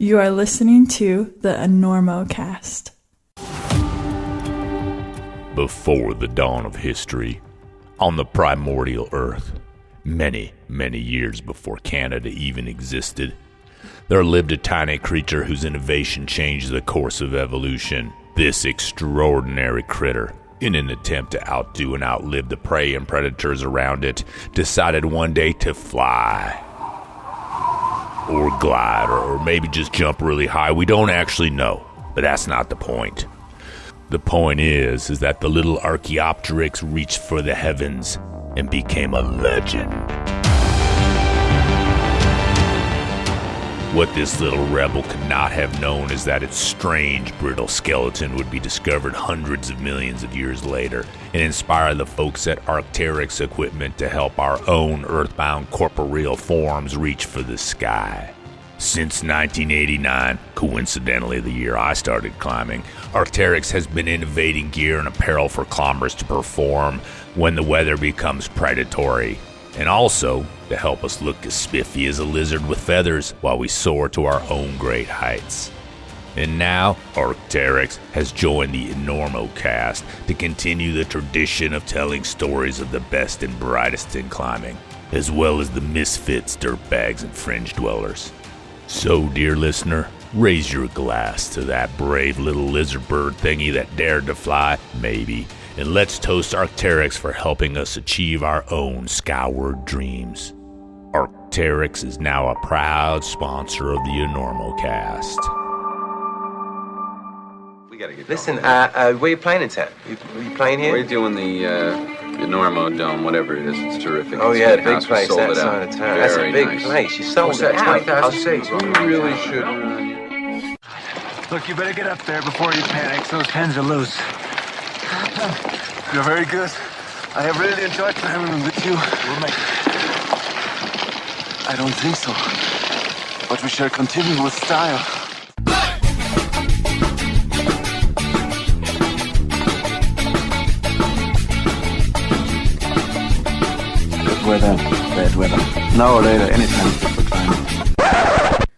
You are listening to the Enormocast. Before the dawn of history, on the primordial earth, many, many years before Canada even existed, there lived a tiny creature whose innovation changed the course of evolution. This extraordinary critter, in an attempt to outdo and outlive the prey and predators around it, decided one day to fly. Or glide, or maybe just jump really high. We don't actually know, but that's not the point. The point is that the little Archaeopteryx reached for the heavens and became a legend. What this little rebel could not have known is that its strange, brittle skeleton would be discovered hundreds of millions of years later and inspire the folks at Arc'teryx Equipment to help our own earthbound corporeal forms reach for the sky. Since 1989, coincidentally the year I started climbing, Arc'teryx has been innovating gear and apparel for climbers to perform when the weather becomes predatory, and also to help us look as spiffy as a lizard with feathers while we soar to our own great heights. And now, Arc'teryx has joined the Enormocast to continue the tradition of telling stories of the best and brightest in climbing, as well as the misfits, dirtbags, and fringe dwellers. So, dear listener, raise your glass to that brave little lizard bird thingy that dared to fly, maybe, and let's toast Arc'teryx for helping us achieve our own skyward dreams. Arc'teryx is now a proud sponsor of the Enormocast. We gotta get Listen, where are you playing in town? You playing here? We're doing the Enormo Dome, whatever it is. It's terrific. Oh, It's yeah, big big house. We place sold that it out. side of town. That's a Very big nice. place. You sold it out. 20,000 seats. We really should. Look, you better get up there before you panic. Those pens are loose. You're very good. I have really enjoyed climbing with you. We'll make it. I don't think so. But we shall continue with style. Good weather, bad weather. Now or later, anytime for climbing.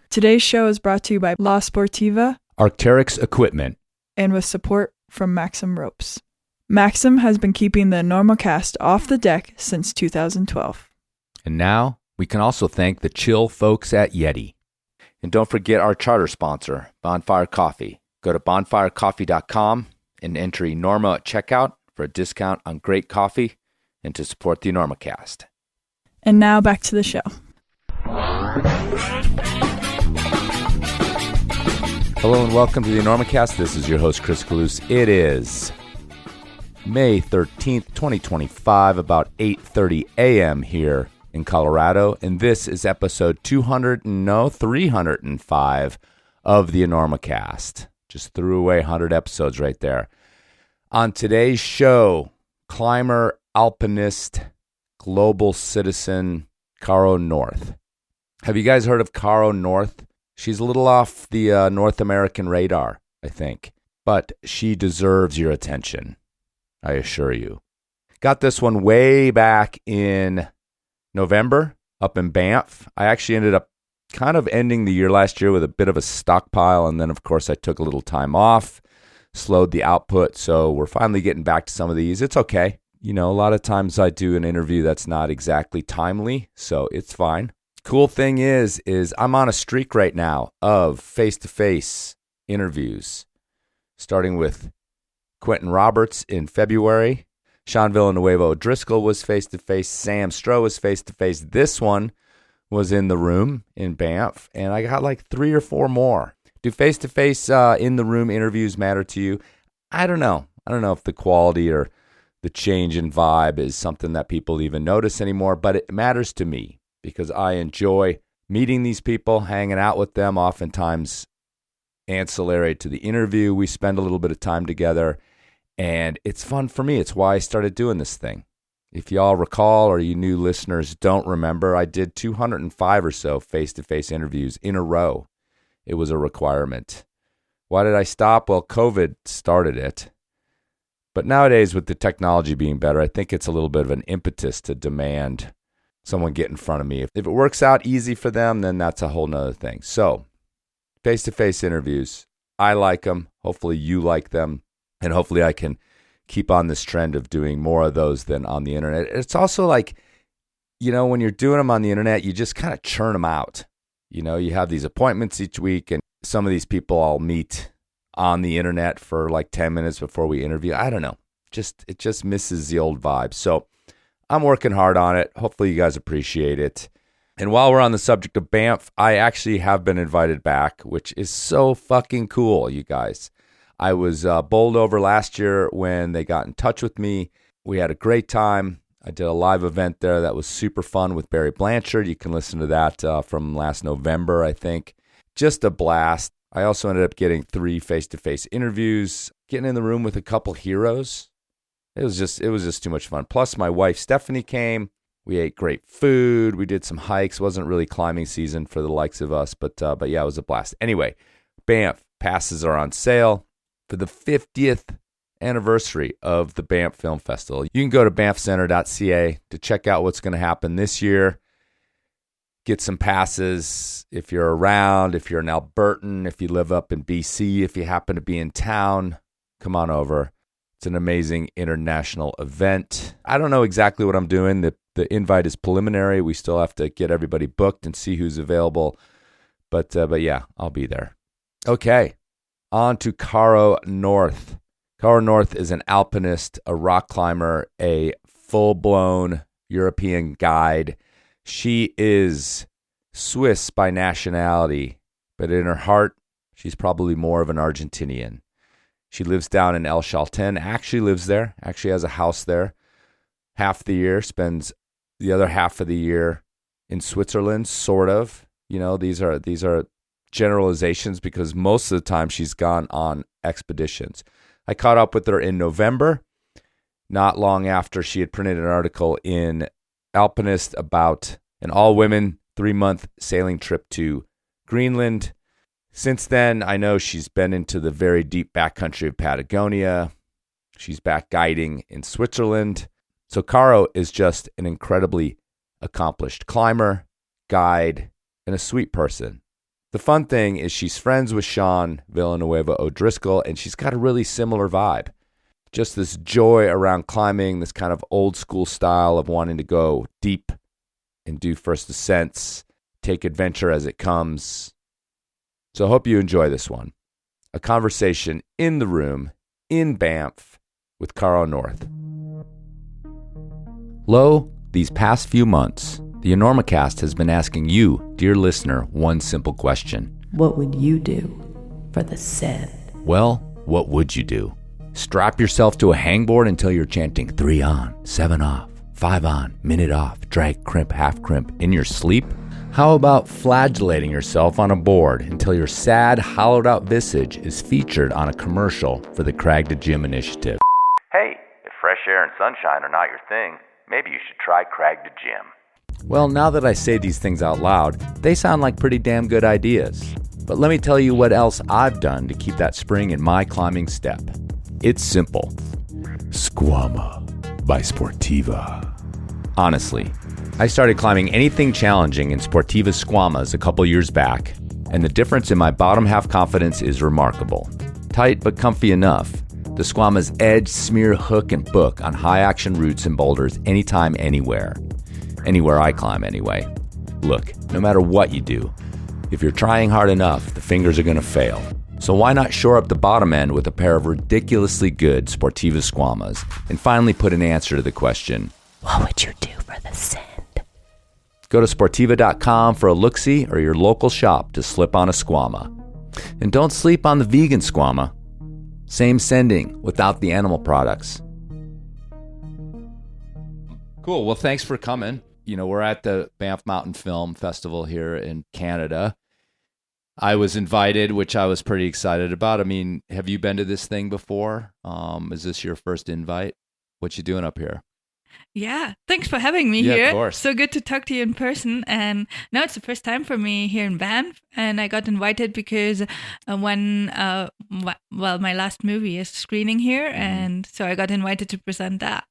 Today's show is brought to you by La Sportiva Arc'teryx Equipment. and with support from Maxim Ropes. Maxim has been keeping the Enormocast off the deck since 2012. And now, we can also thank the chill folks at Yeti. And don't forget our charter sponsor, Bonfire Coffee. Go to bonfirecoffee.com and enter Enorma at checkout for a discount on great coffee and to support the Enormocast. And now back to the show. Hello and welcome to the Enormocast. This is your host, Chris Kalous. It is May 13th, 2025, about 8:30 a.m. here in Colorado, and this is episode 305 of the Enormocast. Just threw away 100 episodes right there. On today's show, climber, alpinist, global citizen, Caro North. Have you guys heard of Caro North? She's a little off the North American radar, I think, but she deserves your attention, I assure you. Got this one way back in November up in Banff. I actually ended up kind of ending the year last year with a bit of a stockpile, and then, of course, I took a little time off, slowed the output, so we're finally getting back to some of these. It's okay. You know, a lot of times I do an interview that's not exactly timely, so it's fine. Cool thing is I'm on a streak right now of face-to-face interviews, starting with Quentin Roberts in February. Sean Villanueva O'Driscoll was face-to-face. Sam Stroh was face-to-face. This one was in the room in Banff, and I got like 3 or 4 more. Do face-to-face in-the-room interviews matter to you? I don't know. I don't know if the quality or the change in vibe is something that people even notice anymore, but it matters to me because I enjoy meeting these people, hanging out with them, oftentimes ancillary to the interview. We spend a little bit of time together, and it's fun for me. It's why I started doing this thing. If y'all recall, or you new listeners don't remember, I did 205 or so face-to-face interviews in a row. It was a requirement. Why did I stop? Well, COVID started it. But nowadays, with the technology being better, I think it's a little bit of an impetus to demand someone get in front of me. If it works out easy for them, then that's a whole nother thing. So face-to-face interviews. I like them. Hopefully you like them. And hopefully I can keep on this trend of doing more of those than on the internet. It's also like, when you're doing them on the internet, you just kind of churn them out. You have these appointments each week, and some of these people I'll meet on the internet for like 10 minutes before we interview. I don't know. It just misses the old vibe. So I'm working hard on it. Hopefully you guys appreciate it. And while we're on the subject of Banff, I actually have been invited back, which is so fucking cool, you guys. I was bowled over last year when they got in touch with me. We had a great time. I did a live event there that was super fun with Barry Blanchard. You can listen to that from last November, I think. Just a blast. I also ended up getting 3 face-to-face interviews, getting in the room with a couple heroes. It was just too much fun. Plus, my wife Stephanie came. We ate great food. We did some hikes. Wasn't really climbing season for the likes of us, but yeah, it was a blast. Anyway, Banff passes are on sale for the 50th anniversary of the Banff Film Festival. You can go to banffcenter.ca to check out what's going to happen this year. Get some passes if you're around, if you're an Albertan, if you live up in BC, if you happen to be in town, come on over. It's an amazing international event. I don't know exactly what I'm doing. The invite is preliminary. We still have to get everybody booked and see who's available. But yeah, I'll be there. Okay, on to Caro North. Caro North is an alpinist, a rock climber, a full-blown European guide. She is Swiss by nationality, but in her heart, she's probably more of an Argentinian. She lives down in El Chalten, actually lives there, actually has a house there. Half the year, spends the other half of the year in Switzerland, sort of. These are generalizations because most of the time she's gone on expeditions. I caught up with her in November, not long after she had printed an article in Alpinist about an all-women 3-month sailing trip to Greenland. Since then, I know she's been into the very deep backcountry of Patagonia. She's back guiding in Switzerland. So Caro is just an incredibly accomplished climber, guide, and a sweet person. The fun thing is she's friends with Sean Villanueva O'Driscoll, and she's got a really similar vibe. Just this joy around climbing, this kind of old school style of wanting to go deep and do first ascents, take adventure as it comes. So I hope you enjoy this one. A conversation in the room, in Banff, with Caro North. Lo, these past few months, the Enormocast has been asking you, dear listener, one simple question. What would you do for the send? Well, what would you do? Strap yourself to a hangboard until you're chanting 3 on, 7 off, 5 on, minute off, drag, crimp, half crimp in your sleep? How about flagellating yourself on a board until your sad, hollowed-out visage is featured on a commercial for the Crag to Gym initiative? Hey, if fresh air and sunshine are not your thing, maybe you should try Crag to Gym. Well, now that I say these things out loud, they sound like pretty damn good ideas. But let me tell you what else I've done to keep that spring in my climbing step. It's simple. Squama by Sportiva. Honestly, I started climbing anything challenging in Sportiva Squamas a couple years back, and the difference in my bottom half confidence is remarkable. Tight but comfy enough, the Squama's edge, smear, hook, and book on high-action routes and boulders anytime, anywhere. Anywhere I climb, anyway. Look, no matter what you do, if you're trying hard enough, the fingers are going to fail. So why not shore up the bottom end with a pair of ridiculously good Sportiva Squamas and finally put an answer to the question, what would you do for the send? Go to Sportiva.com for a look-see or your local shop to slip on a Squama. And don't sleep on the vegan Squama. Same sending without the animal products. Cool. Well, thanks for coming. We're at the Banff Mountain Film Festival here in Canada. I was invited, which I was pretty excited about. I mean, have you been to this thing before? Is this your first invite? What you doing up here? Yeah, thanks for having me Yeah, here. of course. So good to talk to you in person. And now it's the first time for me here in Banff. And I got invited because when my last movie is screening here. And so I got invited to present that.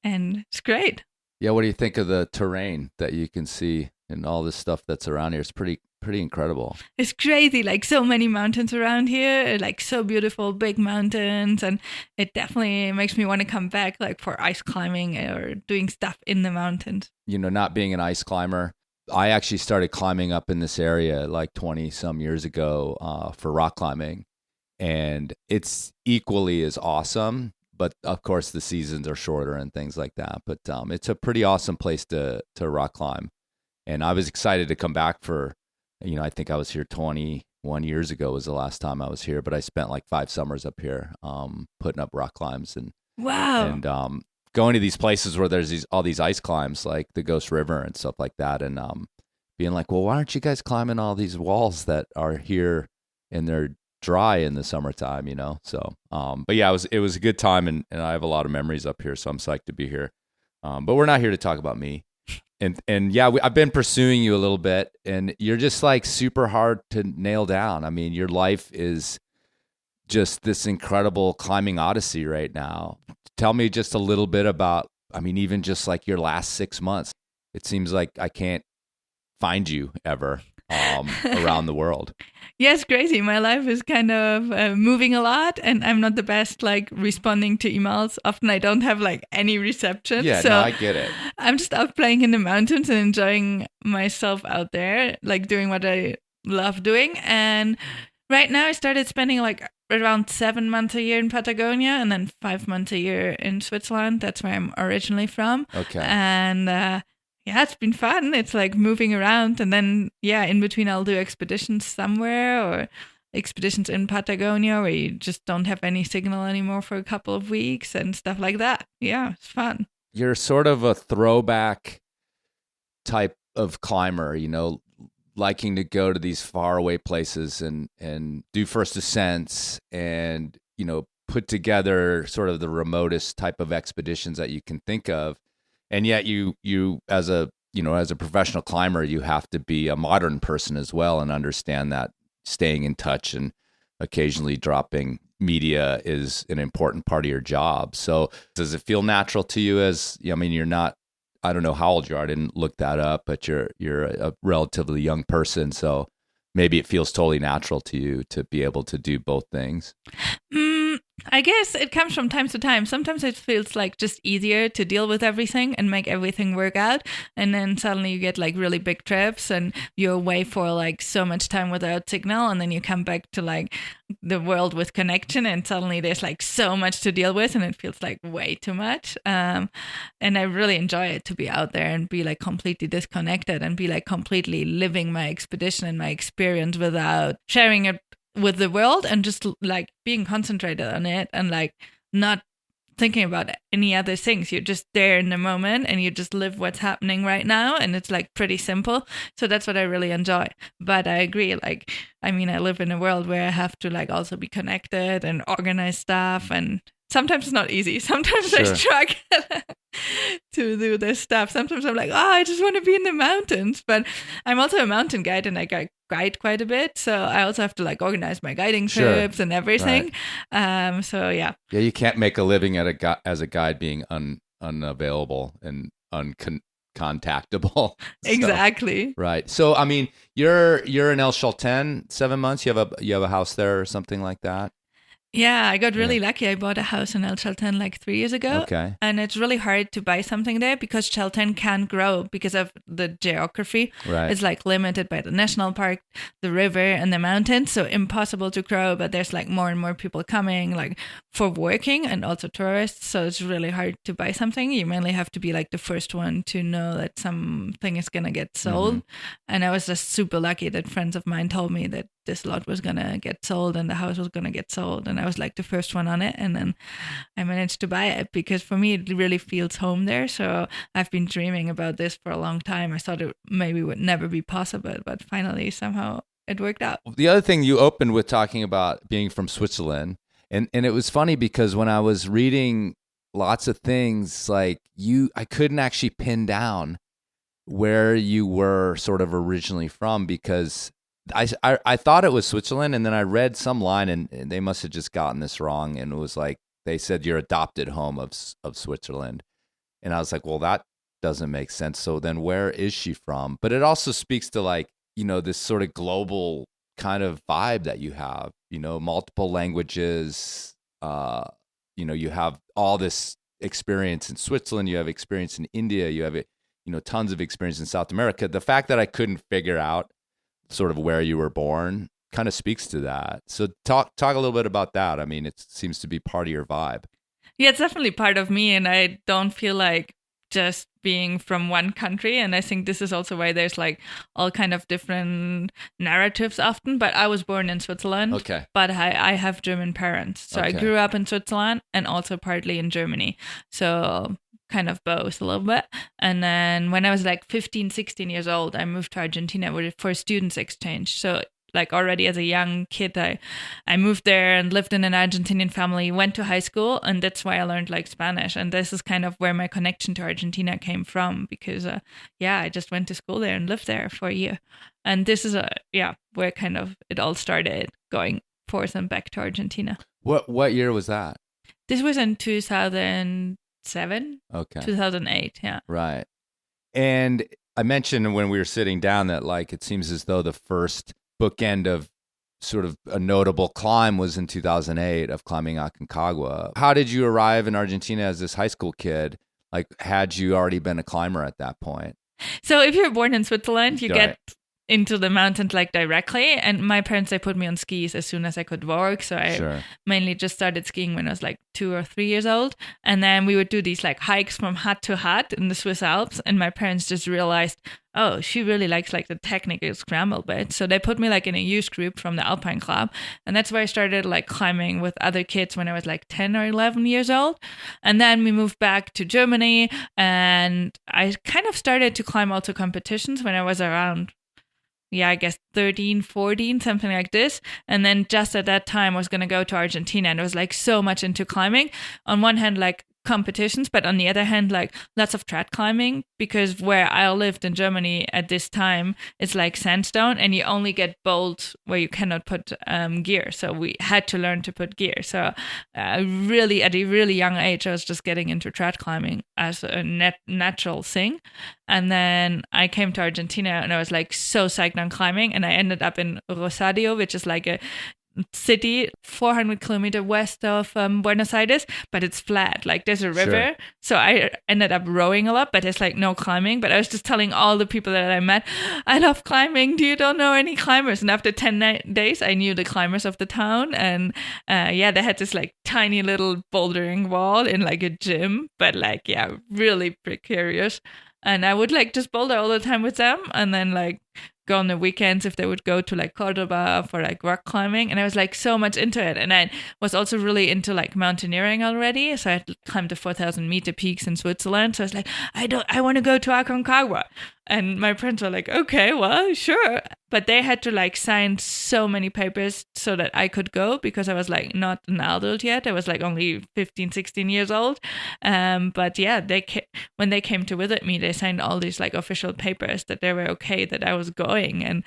And it's great. Yeah, what do you think of the terrain that you can see and all this stuff that's around here? It's pretty pretty incredible. It's crazy, like so many mountains around here, like so beautiful, big mountains, and it definitely makes me want to come back, like for ice climbing or doing stuff in the mountains. You know, not being an ice climber, I actually started climbing up in this area like 20 some years ago for rock climbing, and it's equally as awesome. But of course, the seasons are shorter and things like that. But it's a pretty awesome place to rock climb. And I was excited to come back for, you know, I think I was here 21 years ago was the last time I was here. But I spent like 5 summers up here putting up rock climbs and going to these places where there's all these ice climbs like the Ghost River and stuff like that. And being like, well, why aren't you guys climbing all these walls that are here and they're dry in the summertime, you know? So, but yeah, it was a good time, and I have a lot of memories up here, so I'm psyched to be here. But we're not here to talk about me. And yeah, I've been pursuing you a little bit, and you're just like super hard to nail down. I mean, your life is just this incredible climbing odyssey right now. Tell me just a little bit about, I mean, even just like your last 6 months. It seems like I can't find you ever around the world. Yes, crazy. My life is kind of moving a lot, and I'm not the best like responding to emails. Often I don't have like any reception. Yeah, so no, I get it. I'm just out playing in the mountains and enjoying myself out there, like doing what I love doing. And right now I started spending like around 7 months a year in Patagonia and then 5 months a year in Switzerland. That's where I'm originally from. Okay. And yeah, it's been fun. It's like moving around, and then in between I'll do expeditions somewhere or expeditions in Patagonia where you just don't have any signal anymore for a couple of weeks and stuff like that. Yeah, it's fun. You're sort of a throwback type of climber, you know, liking to go to these faraway places and do first ascents and, you know, put together sort of the remotest type of expeditions that you can think of. And yet you as a professional climber, you have to be a modern person as well and understand that staying in touch and occasionally dropping media is an important part of your job. So does it feel natural to you I mean, you're not, I don't know how old you are. I didn't look that up, but you're a relatively young person. So maybe it feels totally natural to you to be able to do both things. I guess it comes from time to time. Sometimes it feels like just easier to deal with everything and make everything work out. And then suddenly you get like really big trips and you're away for like so much time without signal. And then you come back to like the world with connection and suddenly there's like so much to deal with and it feels like way too much. And I really enjoy it to be out there and be like completely disconnected and be like completely living my expedition and my experience without sharing it with the world and just like being concentrated on it and like not thinking about any other things. You're just there in the moment and you just live what's happening right now, and it's like pretty simple. So that's what I really enjoy. But I agree, like, I mean, I live in a world where I have to like also be connected and organize stuff, and sometimes it's not easy. Sometimes I struggle to do this stuff. Sometimes I'm like, I just want to be in the mountains. But I'm also a mountain guide and I guide quite a bit. So I also have to like organize my guiding trips and everything. Right. So yeah. Yeah, you can't make a living as a guide being unavailable and uncontactable. Exactly. Right. So I mean, you're in El Chaltén 7 months. You have a house there or something like that. Yeah, I got really lucky. I bought a house in El Chaltén like 3 years ago. Okay. And it's really hard to buy something there because Chaltén can't grow because of the geography. Right. It's like limited by the national park, the river, and the mountains. So impossible to grow. But there's like more and more people coming like for working and also tourists. So it's really hard to buy something. You mainly have to be like the first one to know that something is going to get sold. Mm-hmm. And I was just super lucky that friends of mine told me that this lot was going to get sold and the house was going to get sold. And I was like the first one on it. And then I managed to buy it because for me, it really feels home there. So I've been dreaming about this for a long time. I thought it maybe would never be possible, but finally somehow it worked out. The other thing you opened with talking about being from Switzerland. And it was funny because when I was reading lots of things like I couldn't actually pin down where you were sort of originally from because I thought it was Switzerland, and then I read some line, and they must have just gotten this wrong, and it was like they said your adopted home of Switzerland, and I was like, well, that doesn't make sense. So then, where is she from? But it also speaks to like this sort of global kind of vibe that you have, multiple languages, you have all this experience in Switzerland, you have experience in India, you have, tons of experience in South America. The fact that I couldn't figure out sort of where you were born kind of speaks to that. So talk a little bit about that. I mean, it seems to be part of your vibe. Yeah, it's definitely part of me, and I don't feel like just being from one country. And I think this is also why there's like all kind of different narratives often. But I was born in Switzerland, okay, but I have German parents. So I grew up in Switzerland and also partly in Germany. So kind of both a little bit. And then when I was like 15, 16 years old, I moved to Argentina for a students exchange. So like already as a young kid, I moved there and lived in an Argentinian family, went to high school, and that's why I learned like Spanish. And this is kind of where my connection to Argentina came from, because I just went to school there and lived there for a year. And this is where kind of it all started, going forth and back to Argentina. What year was that? This was in 2007. Okay. 2008, yeah. Right. And I mentioned when we were sitting down that like it seems as though the first bookend of sort of a notable climb was in 2008 of climbing Aconcagua. How did you arrive in Argentina as this high school kid? Like, had you already been a climber at that point? So if you're born in Switzerland, you get into the mountains like directly. And my parents, they put me on skis as soon as I could walk. So I mainly just started skiing when I was like 2 or 3 years old. And then we would do these like hikes from hut to hut in the Swiss Alps. And my parents just realized, oh, she really likes like the technical scramble bit. So they put me like in a youth group from the Alpine Club. And that's where I started like climbing with other kids when I was like 10 or 11 years old. And then we moved back to Germany, and I kind of started to climb also competitions when I was around, I guess 13, 14, something like this. And then just at that time, I was going to go to Argentina, and I was like so much into climbing. On one hand, like competitions, but on the other hand, like lots of trad climbing, because where I lived in Germany at this time, it's like sandstone, and you only get bowls where you cannot put gear. So we had to learn to put gear. So really at a really young age, I was just getting into trad climbing as a natural thing. And then I came to Argentina, and I was like so psyched on climbing, and I ended up in Rosario, which is like a city 400 kilometers west of Buenos Aires, but it's flat, like there's a river. So I ended up rowing a lot, but there's like no climbing. But I was just telling all the people that I met, I love climbing, do you don't know any climbers? And after 10 days I knew the climbers of the town, and they had this like tiny little bouldering wall in like a gym, but like really precarious. And I would like just boulder all the time with them, and then like go on the weekends if they would go to like Cordoba for like rock climbing. And I was like so much into it. And I was also really into like mountaineering already. So I had climbed the 4,000 meter peaks in Switzerland. So I was like, I want to go to Aconcagua. And my parents were like, okay, well, sure. But they had to like sign so many papers so that I could go, because I was like not an adult yet. I was like only 15, 16 years old. But when they came to visit me, they signed all these like official papers that they were okay that I was going. And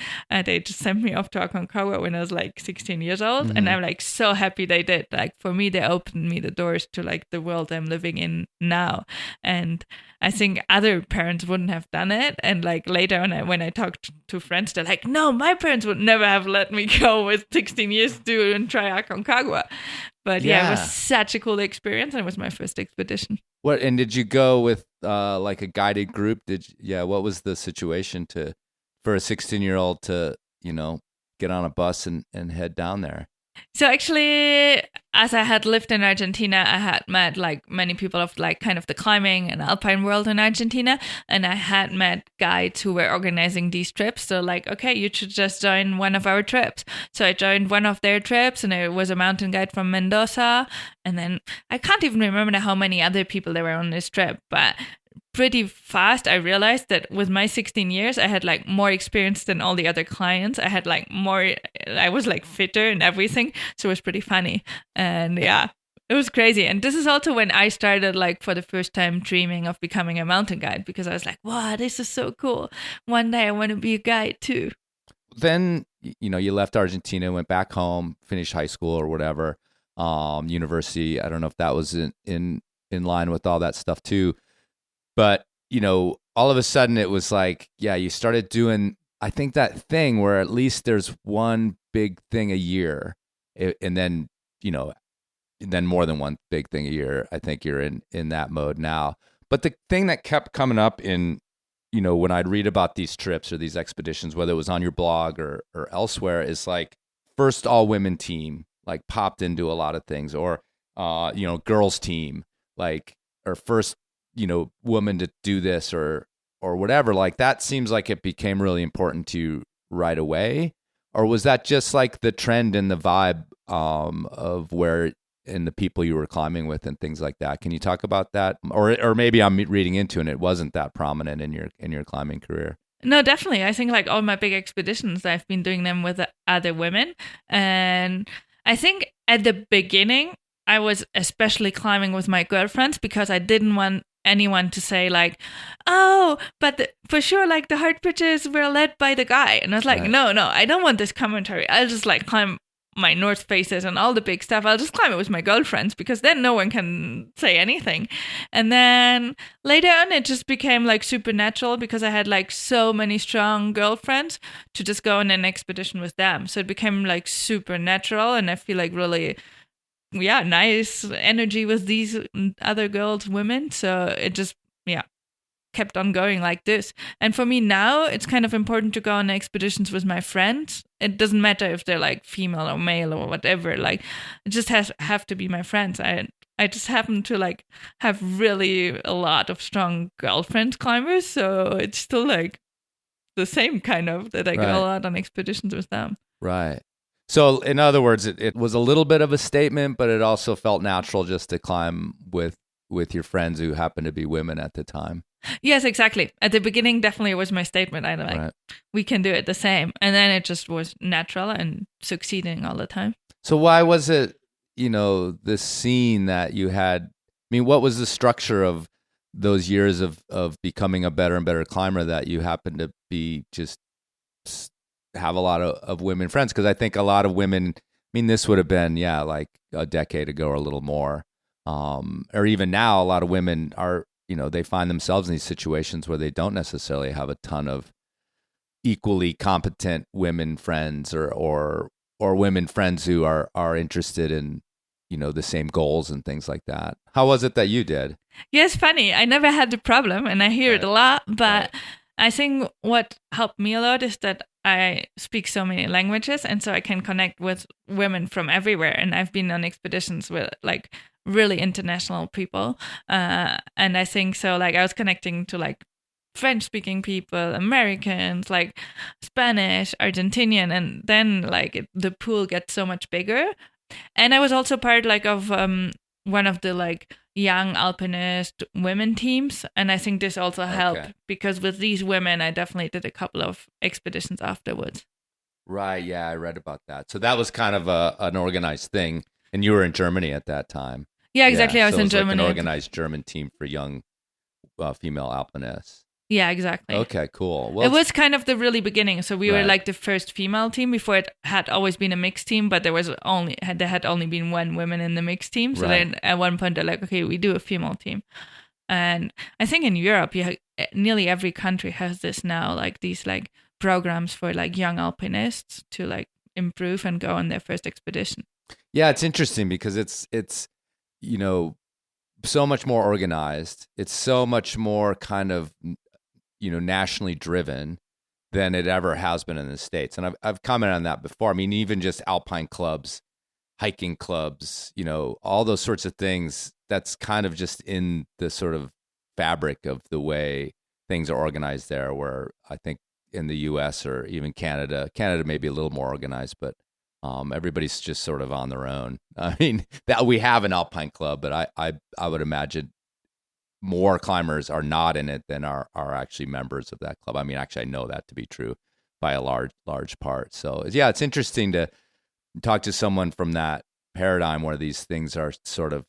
they just sent me off to Aconcagua when I was like 16 years old. Mm-hmm. And I'm like so happy they did. Like for me, they opened me the doors to like the world I'm living in now. And I think other parents wouldn't have done it. And like later on, when I talked to friends, they're like, no, my parents would never have let me go with 16 years to and try Aconcagua. But it was such a cool experience. And it was my first expedition. And did you go with like a guided group? What was the situation for a 16-year-old to, get on a bus and head down there? So actually, as I had lived in Argentina, I had met like many people of like kind of the climbing and alpine world in Argentina. And I had met guides who were organizing these trips. So like, okay, you should just join one of our trips. So I joined one of their trips, and it was a mountain guide from Mendoza. And then I can't even remember how many other people there were on this trip, but pretty fast I realized that with my 16 years I had like more experience than all the other clients. I had like more, I was like fitter and everything, so it was pretty funny. And it was crazy. And this is also when I started like for the first time dreaming of becoming a mountain guide, because I was like, wow, this is so cool, one day I want to be a guide too. Then you left Argentina, went back home, finished high school or whatever, university. I don't know if that was in line with all that stuff too. But, all of a sudden it was like, you started doing I think that thing where at least there's one big thing a year, and then, then more than one big thing a year. I think you're in that mode now. But the thing that kept coming up in, when I'd read about these trips or these expeditions, whether it was on your blog or elsewhere, is like first all women team, like popped into a lot of things, or, girls team, like, or first, woman to do this or whatever. Like that seems like it became really important to you right away. Or was that just like the trend and the vibe of where and the people you were climbing with and things like that? Can you talk about that? Or maybe I'm reading into it and it wasn't that prominent in your climbing career. No, definitely. I think like all my big expeditions, I've been doing them with other women. And I think at the beginning, I was especially climbing with my girlfriends because I didn't want anyone to say like, oh, but for sure, like the hard pitches were led by the guy. And I was like, no, I don't want this commentary. I'll just like climb my North Faces and all the big stuff. I'll just climb it with my girlfriends because then no one can say anything. And then later on, it just became like supernatural because I had like so many strong girlfriends to just go on an expedition with them. So it became like supernatural, and I feel like really, nice energy with these other women. So it just, kept on going like this. And for me now, it's kind of important to go on expeditions with my friends. It doesn't matter if they're like female or male or whatever. Like, it just have to be my friends. I just happen to like have really a lot of strong girlfriend climbers. So it's still like the same kind of that I go a lot on expeditions with them. Right. So in other words, it was a little bit of a statement, but it also felt natural just to climb with your friends who happened to be women at the time. Yes, exactly. At the beginning, definitely it was my statement. I like, we can do it the same. And then it just was natural and succeeding all the time. So why was it, the scene that you had? I mean, what was the structure of those years of becoming a better and better climber that you happened to be just have a lot of women friends? Because I think a lot of women, this would have been, like a decade ago or a little more. Or even now, a lot of women are, they find themselves in these situations where they don't necessarily have a ton of equally competent women friends or women friends who are interested in, the same goals and things like that. How was it that you did? Yeah, it's funny. I never had the problem, and I hear it a lot, but I think what helped me a lot is that I speak so many languages, and so I can connect with women from everywhere. And I've been on expeditions with like really international people. And I think so, like, I was connecting to like French speaking people, Americans, like Spanish, Argentinian, and then like the pool gets so much bigger. And I was also part like of one of the like young alpinist women teams, and I think this also helped because with these women I definitely did a couple of expeditions afterwards. Right, yeah, I read about that. So that was kind of an organized thing, and you were in Germany at that time. Yeah, exactly. I was in Germany. Like an organized German team for young female alpinists. Yeah, exactly. Okay, cool. Well, it was kind of the really beginning. So we were like the first female team. Before it had always been a mixed team, but there had only been one woman in the mixed team. So then at one point they're like, okay, we do a female team. And I think in Europe, nearly every country has this now, like these like programs for like young alpinists to like improve and go on their first expedition. Yeah, it's interesting because it's so much more organized. It's so much more kind of nationally driven than it ever has been in the States. And I've commented on that before. I mean, even just alpine clubs, hiking clubs, all those sorts of things, that's kind of just in the sort of fabric of the way things are organized there, where I think in the US or even Canada may be a little more organized, but everybody's just sort of on their own. I mean, that we have an alpine club, but I would imagine more climbers are not in it than are actually members of that club. I mean, actually, I know that to be true by a large part. So yeah, it's interesting to talk to someone from that paradigm where these things are sort of,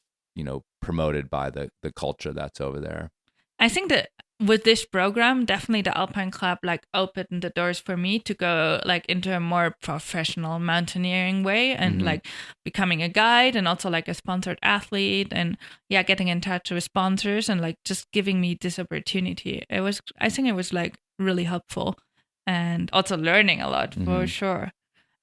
promoted by the culture that's over there. I think that with this program, definitely the Alpine Club like opened the doors for me to go like into a more professional mountaineering way and like becoming a guide and also like a sponsored athlete and getting in touch with sponsors and like just giving me this opportunity. I think it was like really helpful. and also learning a lot for sure.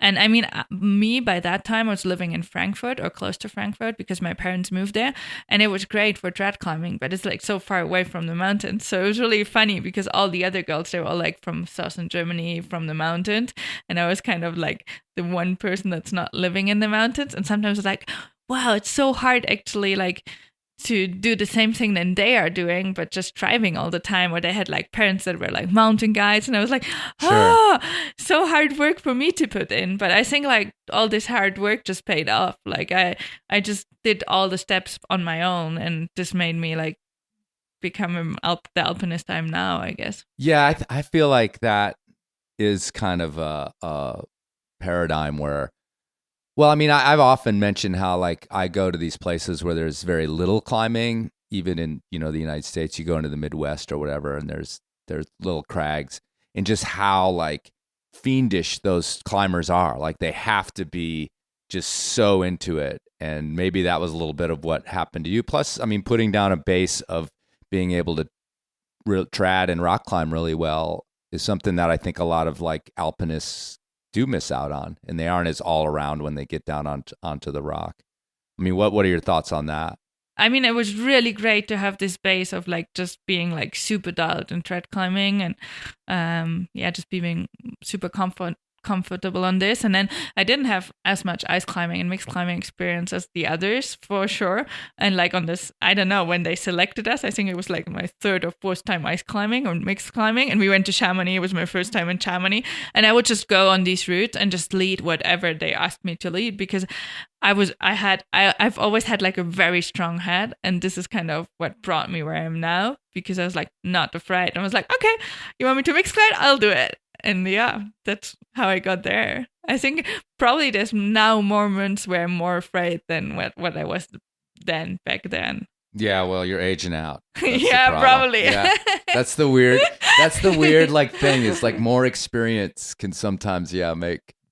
And I mean, me by that time I was living in Frankfurt or close to Frankfurt because my parents moved there, and it was great for trad climbing, but it's like so far away from the mountains. So it was really funny because all the other girls, they were all like from southern Germany, from the mountains, and I was kind of like the one person that's not living in the mountains. And sometimes it's like, wow, it's so hard actually, like to do the same thing that they are doing, but just driving all the time. Or they had like parents that were like mountain guides, and I was like, so hard work for me to put in. But I think like all this hard work just paid off. Like I just did all the steps on my own, and this made me like become the alpinist I am now, I guess. Yeah, I feel like that is kind of a paradigm where, well, I mean, I've often mentioned how like I go to these places where there's very little climbing, even in, the United States. You go into the Midwest or whatever, and there's little crags, and just how like fiendish those climbers are. Like they have to be just so into it. And maybe that was a little bit of what happened to you. Plus, I mean, putting down a base of being able to trad and rock climb really well is something that I think a lot of like alpinists do miss out on, and they aren't as all around when they get down onto the rock. I mean, what are your thoughts on that? I mean, it was really great to have this base of like just being like super dialed in trad climbing, and just being super comfortable on this. And then I didn't have as much ice climbing and mixed climbing experience as the others, for sure. And like on this, I don't know, when they selected us, I think it was like my third or fourth time ice climbing or mixed climbing, and we went to Chamonix. It was my first time in Chamonix, and I would just go on these routes and just lead whatever they asked me to lead, because I've always had like a very strong head, and this is kind of what brought me where I am now, because I was like not afraid. I was like, okay, you want me to mix glide? I'll do it. And yeah, that's how I got there. I think probably there's now moments where I'm more afraid than what I was back then. Yeah, well, you're aging out. Yeah, probably. Yeah. That's the weird like thing. Is like more experience can sometimes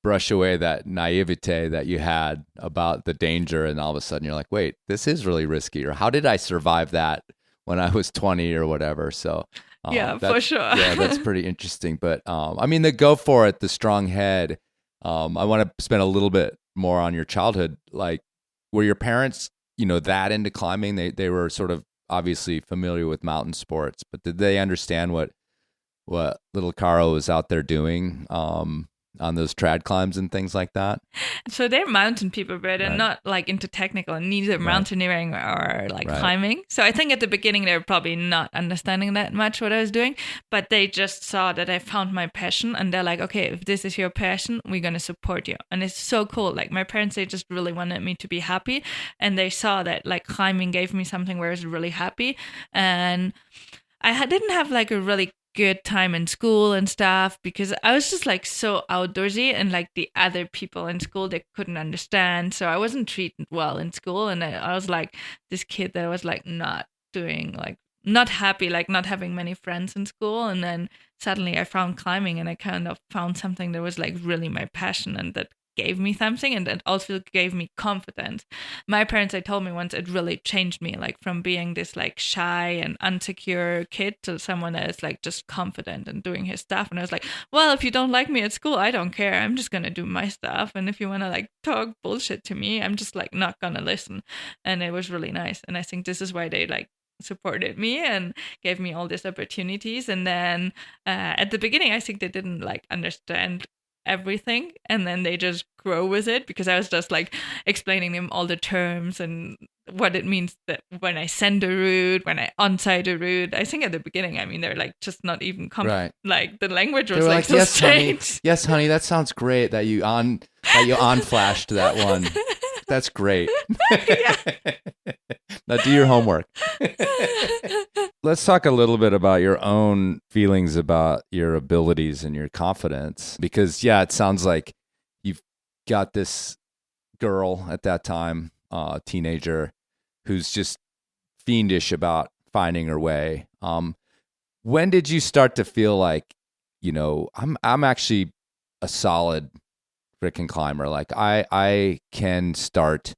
brush away that naivete that you had about the danger, and all of a sudden you're like, wait, this is really risky, or how did I survive that when I was 20 or whatever? So for sure. Yeah, that's pretty interesting. But I mean, the go for it, the strong head. I want to spend a little bit more on your childhood. Like, were your parents, that into climbing? They were sort of obviously familiar with mountain sports, but did they understand what little Caro was out there doing on those trad climbs and things like that? So they're mountain people, but they're not like into technical, and neither mountaineering or like climbing. So I think at the beginning they were probably not understanding that much what I was doing, but they just saw that I found my passion, and they're like, okay, if this is your passion, we're going to support you. And it's so cool. Like my parents, they just really wanted me to be happy, and they saw that like climbing gave me something where I was really happy. And I didn't have like a really good time in school and stuff, because I was just like so outdoorsy, and like the other people in school, they couldn't understand. So I wasn't treated well in school, and I was like this kid that was like not doing, like not happy, like not having many friends in school. And then suddenly I found climbing, and I kind of found something that was like really my passion, and that gave me something, and that also gave me confidence. My parents, they told me once, it really changed me, like from being this like shy and unsecure kid to someone that is like just confident and doing his stuff. And I was like, well, if you don't like me at school, I don't care. I'm just gonna do my stuff. And if you want to like talk bullshit to me, I'm just like not gonna listen. And it was really nice. And I think this is why they like supported me and gave me all these opportunities. And then at the beginning, I think they didn't like understand everything, and then they just grow with it, because I was just like explaining them all the terms and what it means that when I send a route, when I onsite a route. I think at the beginning, I mean, they're like just not even like the language was like so strange. Yes, honey, that sounds great that you flashed that one. That's great. Now do your homework. Let's talk a little bit about your own feelings about your abilities and your confidence, because it sounds like you've got this girl at that time, teenager, who's just fiendish about finding her way. When did you start to feel like, I'm actually a solid freaking climber? Like I can start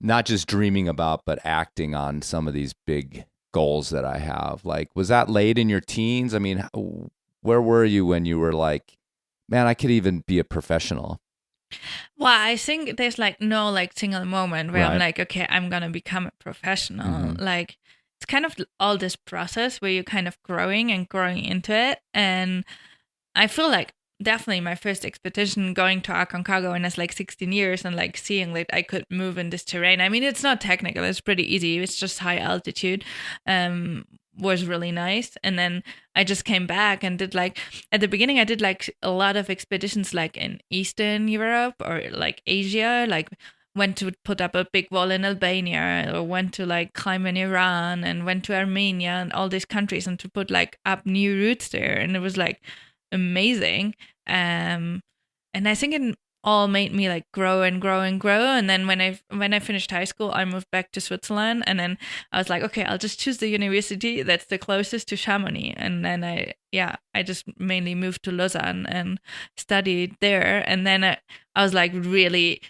not just dreaming about, but acting on some of these big goals that I have. Like, was that late in your teens? I mean, Where were you when you were like, man, I could even be a professional? Well, I think there's like no like single moment where I'm Right. like, okay, I'm gonna become a professional. Mhm. Like it's kind of all this process where you're kind of growing into it. And I feel like definitely my first expedition going to Aconcagua when I was like 16 years and like seeing that I could move in this terrain. I mean, it's not technical, it's pretty easy. It's just high altitude. Was really nice. And then I just came back and did like, at the beginning, I did like a lot of expeditions like in Eastern Europe or like Asia, like went to put up a big wall in Albania or went to like climb in Iran and went to Armenia and all these countries and to put like up new routes there. And it was like amazing. And I think it all made me like grow and grow and grow. And then when I finished high school, I moved back to Switzerland, and then I was like, okay, I'll just choose the university that's the closest to Chamonix. And then I just mainly moved to Lausanne and studied there. And then I was like really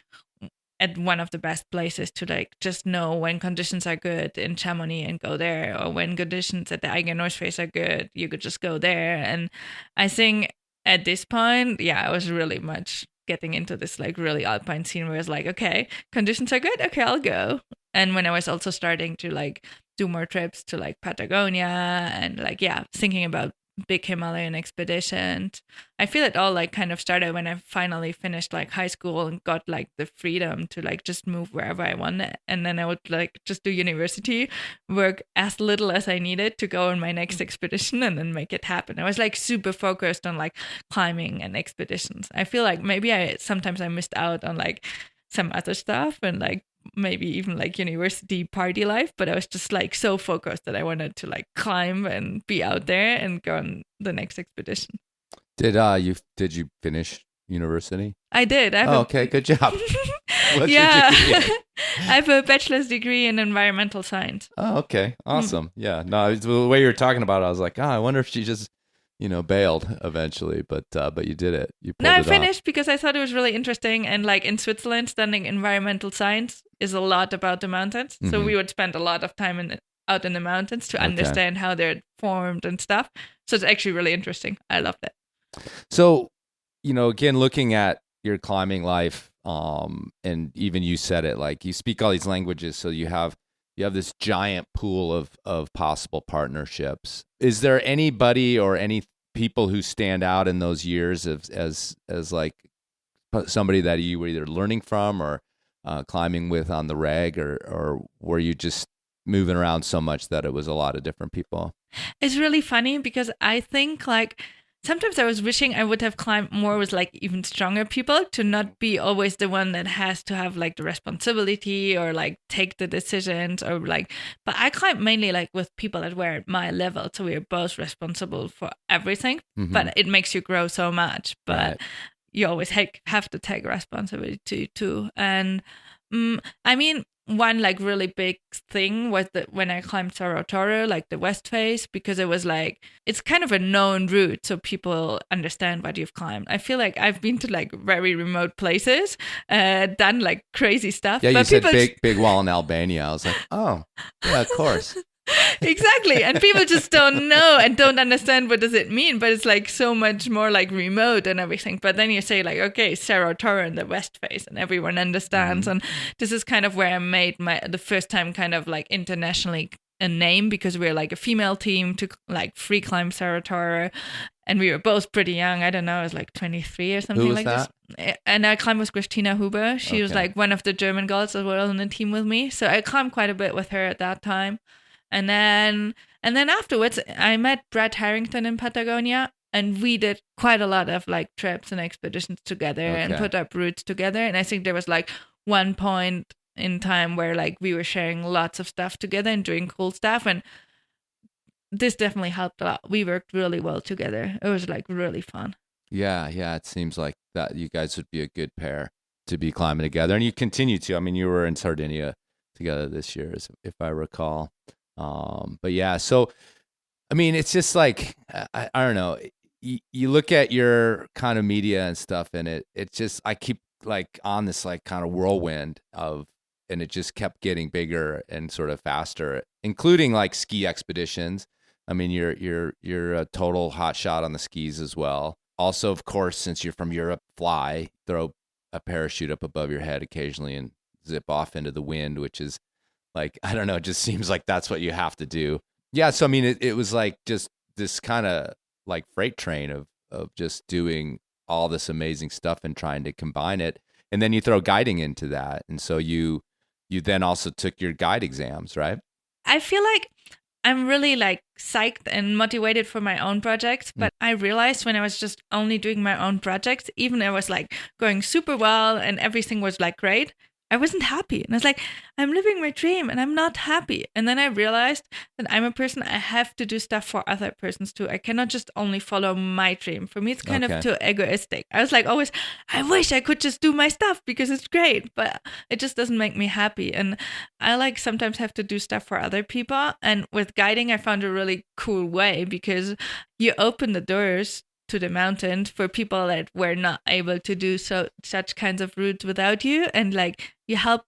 at one of the best places to like just know when conditions are good in Chamonix and go there, or when conditions at the Eiger North Face are good, you could just go there. And I think at this point, I was really much getting into this like really alpine scene where it's like, okay, conditions are good, okay, I'll go. And when I was also starting to like do more trips to like Patagonia and like thinking about big Himalayan expeditions, I feel it all like kind of started when I finally finished like high school and got like the freedom to like just move wherever I wanted. And then I would like just do university, work as little as I needed to go on my next expedition and then make it happen. I was like super focused on like climbing and expeditions. I feel like maybe sometimes I missed out on like some other stuff and like maybe even like university party life, but I was just like so focused that I wanted to like climb and be out there and go on the next expedition. Did you finish university? I did. Okay, good job. What's yeah, your degree? I have a bachelor's degree in environmental science. Oh, okay, awesome. Yeah, no, the way you were talking about it, I was like, I wonder if she just bailed eventually, but you did it. You pulled No, I it finished because I thought it was really interesting. And like in Switzerland, studying environmental science is a lot about the mountains. Mm-hmm. So we would spend a lot of time out in the mountains to understand how they're formed and stuff. So it's actually really interesting. I loved it. So, again, looking at your climbing life, and even you said it, like you speak all these languages, so you have this giant pool of possible partnerships. Is there anybody or any people who stand out in those years as like somebody that you were either learning from or climbing with on the reg, or were you just moving around so much that it was a lot of different people? It's really funny because I think like sometimes I was wishing I would have climbed more with like even stronger people to not be always the one that has to have like the responsibility or like take the decisions or like, but I climbed mainly like with people that were at my level. So we were both responsible for everything, but it makes you grow so much, but you always have to take responsibility too. And I mean, one like really big thing was that when I climbed Caro North, like the west face, because it was like, it's kind of a known route, so people understand what you've climbed. I feel like I've been to like very remote places, done like crazy stuff. Yeah, but you said big wall in Albania. I was like, oh, yeah, of course. Exactly. And people just don't know and don't understand what does it mean, but it's like so much more like remote and everything. But then you say like, okay, Caro North in the west face, and everyone understands. And this is kind of where I made the first time kind of like internationally a name, because we're like a female team to like free climb Caro North. And we were both pretty young. I don't know, I was like 23 or something like that? This. And I climbed with Christina Huber. She was like one of the German girls as well on the team with me. So I climbed quite a bit with her at that time. And then afterwards, I met Brad Harrington in Patagonia, and we did quite a lot of like trips and expeditions together and put up routes together. And I think there was like one point in time where like we were sharing lots of stuff together and doing cool stuff. And this definitely helped a lot. We worked really well together. It was like really fun. Yeah. It seems like that you guys would be a good pair to be climbing together. And you continue to. I mean, you were in Sardinia together this year, if I recall. But yeah, so, I mean, it's just like, I don't know, you look at your kind of media and stuff, and it's just, I keep like on this like kind of whirlwind and it just kept getting bigger and sort of faster, including like ski expeditions. I mean, you're a total hot shot on the skis as well. Also, of course, since you're from Europe, fly, throw a parachute up above your head occasionally and zip off into the wind, which is like, I don't know, it just seems like that's what you have to do. Yeah, so I mean, it was like just this kind of like freight train of just doing all this amazing stuff and trying to combine it. And then you throw guiding into that. And so you then also took your guide exams, right? I feel like I'm really like psyched and motivated for my own projects, but I realized when I was just only doing my own projects, even I was like going super well and everything was like great, I wasn't happy. And I was like, I'm living my dream and I'm not happy. And then I realized that I'm a person, I have to do stuff for other persons too. I cannot just only follow my dream. For me, it's kind of too egoistic. I was like always, I wish I could just do my stuff because it's great, but it just doesn't make me happy. And I like sometimes have to do stuff for other people. And with guiding, I found a really cool way because you open the doors to the mountain for people that were not able to do such kinds of routes without you, and like you help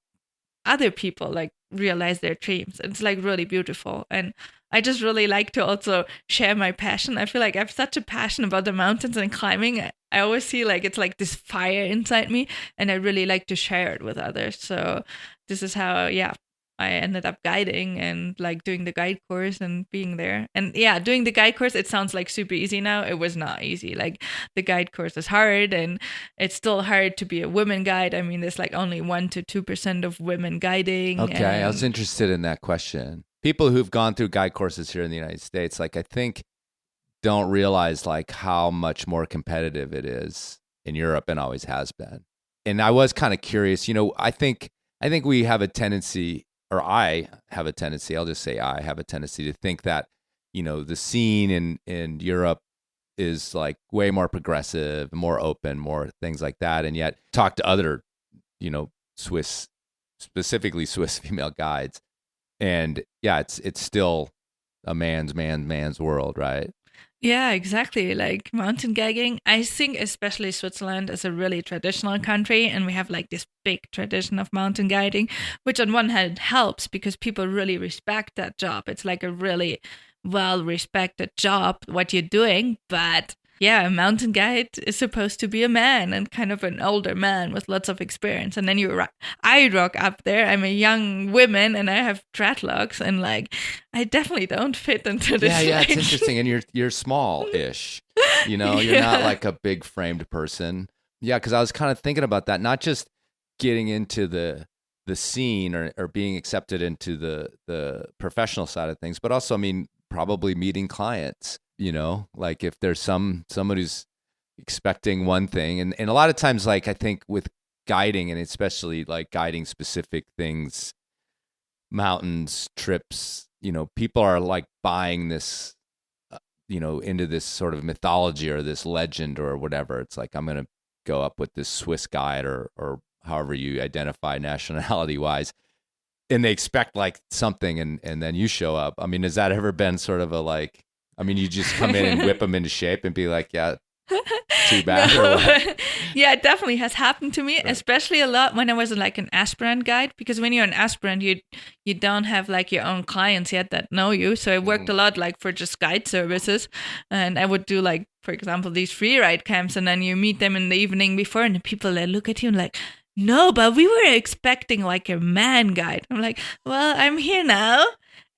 other people like realize their dreams. It's like really beautiful, and I just really like to also share my passion. I feel like I have such a passion about the mountains and climbing. I always see like it's like this fire inside me, and I really like to share it with others. So this is how I ended up guiding and like doing the guide course and being there. And yeah, doing the guide course, it sounds like super easy now. It was not easy. Like the guide course is hard, and it's still hard to be a women guide. I mean, there's like only 1% to 2% of women guiding. Okay, I was interested in that question. People who've gone through guide courses here in the United States, like I think don't realize like how much more competitive it is in Europe and always has been. And I was kind of curious, you know, I think we have a tendency, or I have a tendency, I'll just say I have a tendency to think that, you know, the scene in Europe is like way more progressive, more open, more things like that. And yet talk to other, you know, specifically Swiss female guides. And yeah, it's still a man's world, right? Yeah, exactly. Like mountain guiding, I think especially Switzerland is a really traditional country, and we have like this big tradition of mountain guiding, which on one hand helps because people really respect that job. It's like a really well-respected job, what you're doing. But yeah, a mountain guide is supposed to be a man and kind of an older man with lots of experience. And then I rock up there. I'm a young woman and I have dreadlocks, and like I definitely don't fit into this. Yeah, it's interesting. And you're small-ish. You know, you're not like a big framed person. Yeah, because I was kind of thinking about that, not just getting into the scene or being accepted into the professional side of things, but also, I mean, probably meeting clients. You know, like if there's someone who's expecting one thing, and a lot of times, like I think with guiding, and especially like guiding specific things, mountains, trips, you know, people are like buying this, you know, into this sort of mythology or this legend or whatever. It's like, I'm going to go up with this Swiss guide or however you identify nationality wise. And they expect like something, and then you show up. I mean, has that ever been sort of a like, I mean, you just come in and whip them into shape and be like, yeah, too bad. No. Or what? Yeah, it definitely has happened to me, right. Especially a lot when I was like an aspirant guide, because when you're an aspirant, you don't have like your own clients yet that know you. So I worked a lot like for just guide services, and I would do like, for example, these free ride camps, and then you meet them in the evening before, and the people they look at you and like, no, but we were expecting like a man guide. I'm like, well, I'm here now.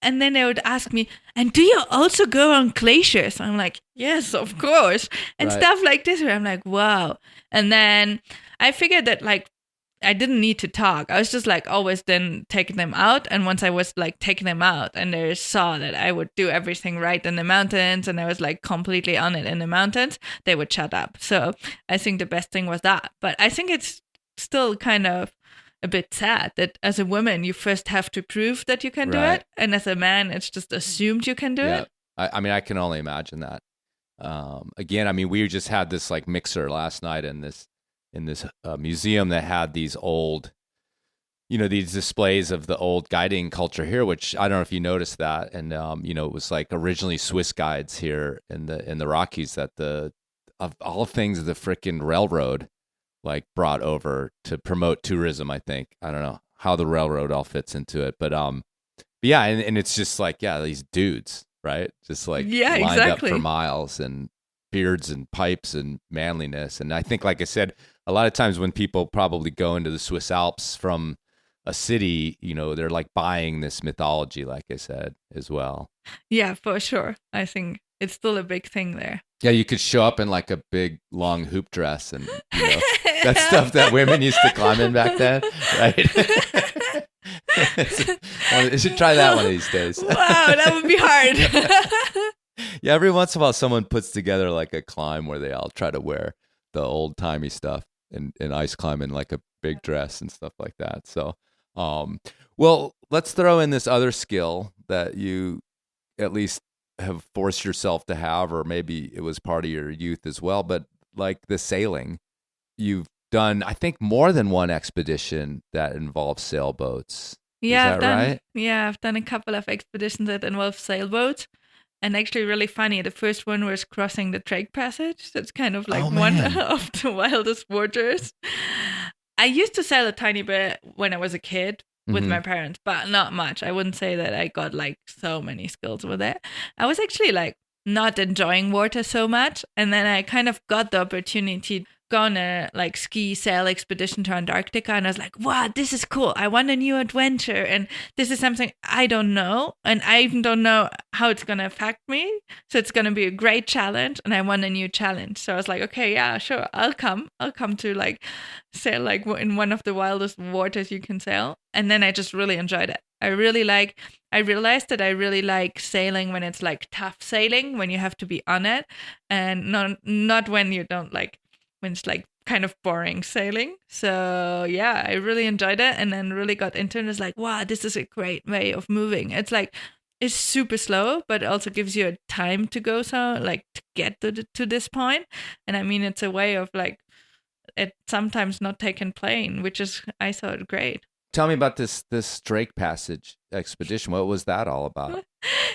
And then they would ask me, and do you also go on glaciers? I'm like, yes, of course. And right. Stuff like this, where I'm like, wow. And then I figured that like, I didn't need to talk. I was just like always then taking them out. And once I was like taking them out and they saw that I would do everything right in the mountains and I was like completely on it in the mountains, they would shut up. So I think the best thing was that. But I think it's still kind of a bit sad that as a woman, you first have to prove that you can do right. it. And as a man, it's just assumed you can do it. I mean, I can only imagine that. Again, I mean, we just had this like mixer last night in this museum that had these old, you know, these displays of the old guiding culture here, which I don't know if you noticed that. And, you know, it was like originally Swiss guides here in the Rockies that of all things, the frickin' railroad like brought over to promote tourism. I think, I don't know how the railroad all fits into it, but yeah. And it's just like, yeah, these dudes, right? Just like Yeah, lined exactly. up for miles, and beards and pipes and manliness. And I think, like I said, a lot of times when people probably go into the Swiss Alps from a city, they're like buying this mythology, like I said, as well. Yeah, for sure. I think it's still a big thing there. Yeah, you could show up in like a big long hoop dress and that stuff that women used to climb in back then, right? You should try that one of these days. Wow, that would be hard. Yeah, every once in a while someone puts together like a climb where they all try to wear the old timey stuff and ice climb in like a big dress and stuff like that. So, well, let's throw in this other skill that you at least have forced yourself to have, or maybe it was part of your youth as well, but like the sailing. You've done, I think, more than one expedition that involves sailboats. Yeah, Is that right? Yeah, I've done a couple of expeditions that involve sailboats. And actually really funny, the first one was crossing the Drake Passage. That's kind of like one of the wildest waters. I used to sail a tiny bit when I was a kid with my parents, but not much. I wouldn't say that I got like so many skills with it. I was actually like not enjoying water so much. And then I kind of got the opportunity to go on a like ski sail expedition to Antarctica, and I was like, wow, this is cool. I want a new adventure, and this is something I don't know, and I even don't know how it's going to affect me. So it's going to be a great challenge, and I want a new challenge. So I was like, okay, yeah, sure, I'll come to like sail like in one of the wildest waters you can sail. And then I just really enjoyed it. I realized that I really like sailing when it's like tough sailing, when you have to be on it, and not when you don't like, when it's like kind of boring sailing. So yeah, I really enjoyed it, and then really got into it. It's like, wow, this is a great way of moving. It's like, it's super slow, but it also gives you a time to go, so like to get to this point. And I mean, it's a way of like it sometimes not taking plane, which is, I thought, great. Tell me about this Drake Passage expedition. What was that all about?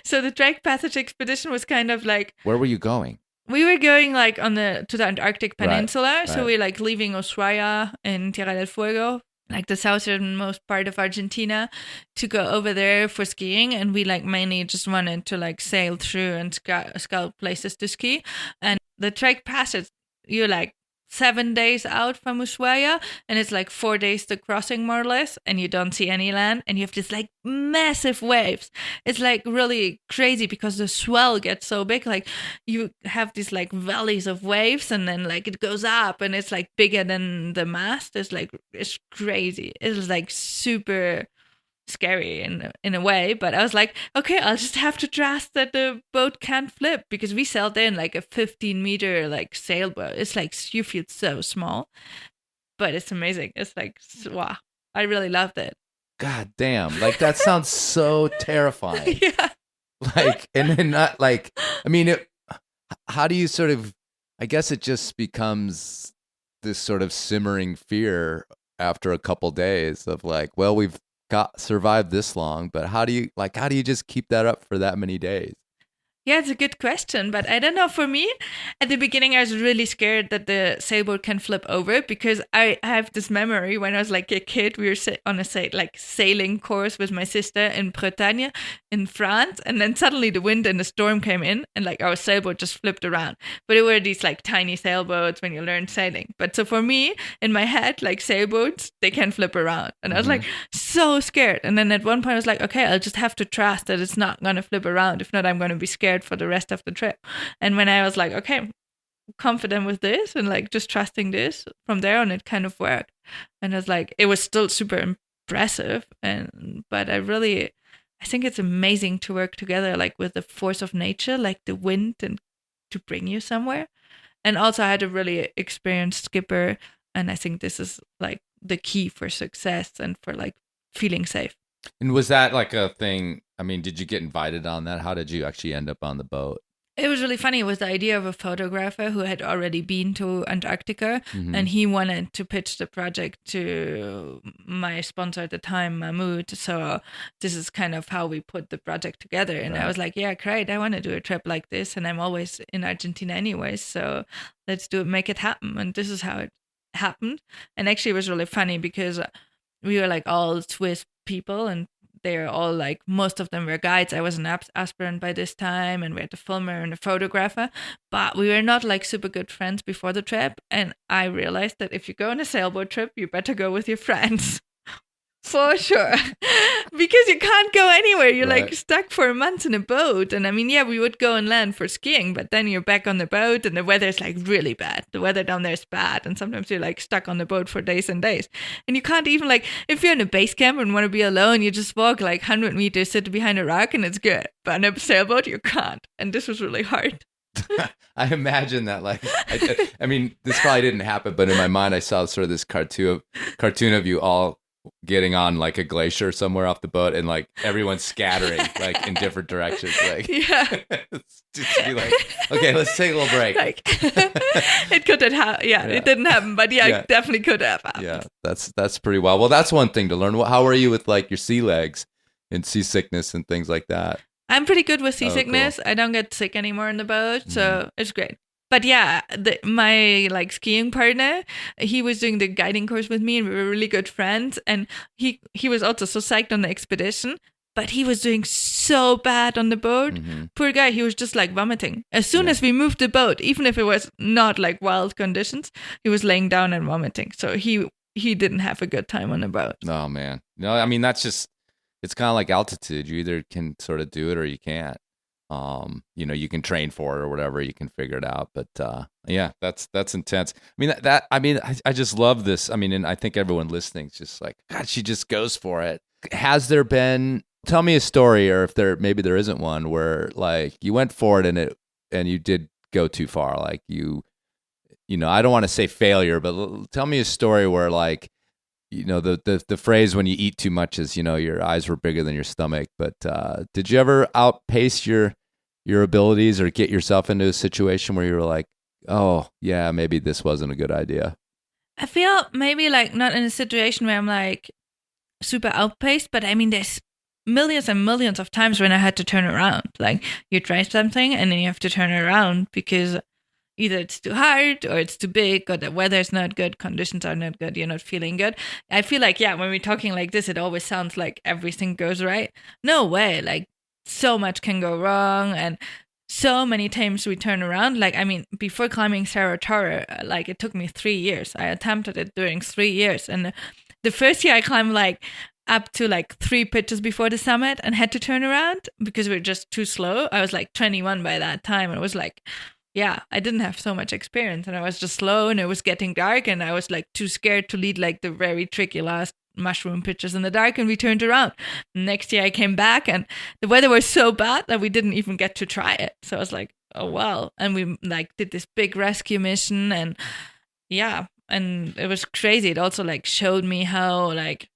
So the Drake Passage expedition was kind of like, where were you going? We were going like to the Antarctic Peninsula. Right. So we're like leaving Ushuaia in Tierra del Fuego, like the southernmost part of Argentina, to go over there for skiing. And we like mainly just wanted to like sail through and scout places to ski. And the Drake Passage, you're like 7 days out from Ushuaia, and it's like 4 days to crossing, more or less, and you don't see any land, and you have this like massive waves. It's like really crazy because the swell gets so big, like you have these like valleys of waves, and then like it goes up and it's like bigger than the mast. It's crazy. It's like super scary in a way, but I was like, okay, I'll just have to trust that the boat can't flip, because we sailed in like a 15-meter like sailboat. It's like you feel so small, but it's amazing. It's like, wow, I really loved it. God damn, like that sounds so terrifying. Yeah. Like, and then not like, I mean, how do you sort of, I guess it just becomes this sort of simmering fear after a couple days of like, well, we've survived this long, but how do you just keep that up for that many days? Yeah, it's a good question, but I don't know. For me, at the beginning, I was really scared that the sailboat can flip over, because I have this memory when I was like a kid. We were on a sailing course with my sister in Bretagne in France, and then suddenly the wind and the storm came in, and like our sailboat just flipped around. But it were these like tiny sailboats when you learn sailing. But so for me, in my head, like sailboats, they can flip around, and I was like so scared. And then at one point, I was like, okay, I'll just have to trust that it's not gonna flip around. If not, I'm gonna be scared for the rest of the trip. And when I was like, okay, confident with this and like just trusting this, from there on it kind of worked. And it's like, it was still super impressive, but I think it's amazing to work together like with the force of nature, like the wind, and to bring you somewhere. And also I had a really experienced skipper, and I think this is like the key for success and for like feeling safe. And was that like a thing? I mean, did you get invited on that? How did you actually end up on the boat? It was really funny. It was the idea of a photographer who had already been to Antarctica, and he wanted to pitch the project to my sponsor at the time, Mahmoud. So this is kind of how we put the project together. And I was like, yeah, great. I want to do a trip like this. And I'm always in Argentina anyways. So let's make it happen. And this is how it happened. And actually it was really funny because we were like all Swiss people, and they're all like, most of them were guides. I was an aspirant by this time, and we had a filmer and a photographer, but we were not like super good friends before the trip. And I realized that if you go on a sailboat trip, you better go with your friends. For sure. Because you can't go anywhere. You're like stuck for months in a boat. And I mean, yeah, we would go on land for skiing, but then you're back on the boat and the weather's like really bad. The weather down there is bad. And sometimes you're like stuck on the boat for days and days. And you can't even like, if you're in a base camp and want to be alone, you just walk like 100 meters, sit behind a rock, and it's good. But on a sailboat, you can't. And this was really hard. I imagine that, like, I mean, this probably didn't happen, but in my mind, I saw sort of this cartoon of you all getting on like a glacier somewhere off the boat, and like everyone's scattering like in different directions. Like, yeah, just to be like, okay, let's take a little break. Like, it could have happened. Yeah, it didn't happen, but yeah, it definitely could have happened. Yeah, that's pretty wild. Well, that's one thing to learn. How are you with like your sea legs and seasickness and things like that? I'm pretty good with seasickness. Cool. I don't get sick anymore in the boat, so it's great. But yeah, my like skiing partner, he was doing the guiding course with me, and we were really good friends. And he was also so psyched on the expedition, but he was doing so bad on the boat. Mm-hmm. Poor guy, he was just like vomiting. As soon as we moved the boat, even if it was not like wild conditions, he was laying down and vomiting. So he didn't have a good time on the boat. Oh man, no, I mean that's just, it's kind of like altitude. You either can sort of do it or you can't. You know, you can train for it or whatever, you can figure it out. But yeah, that's intense. I mean, I just love this. I mean, and I think everyone listening is just like, God, she just goes for it. Has there been, tell me a story, or if maybe there isn't one, where like you went for it and you did go too far. Like you know, I don't want to say failure, but tell me a story where like, you know, the phrase when you eat too much is, you know, your eyes were bigger than your stomach. But did you ever outpace your abilities or get yourself into a situation where you were like, oh yeah, maybe this wasn't a good idea? I feel maybe like not in a situation where I'm like super outpaced, but I mean, there's millions and millions of times when I had to turn around. Like you try something and then you have to turn around because either it's too hard or it's too big or the weather's not good, conditions are not good, you're not feeling good. I feel like, yeah, when we're talking like this, it always sounds like everything goes right. No way. Like so much can go wrong, and so many times we turn around. Like, I mean, before climbing Caro North, like it took me 3 years. I attempted it during 3 years. And the first year I climbed like up to like 3 pitches before the summit and had to turn around because we were just too slow. I was like 21 by that time. And it was like, yeah, I didn't have so much experience and I was just slow and it was getting dark and I was like too scared to lead like the very tricky last mushroom pitches in the dark, and we turned around. Next year I came back and the weather was so bad that we didn't even get to try it. So I was like, oh wow. And we like did this big rescue mission, and yeah, and it was crazy. It also like showed me how like,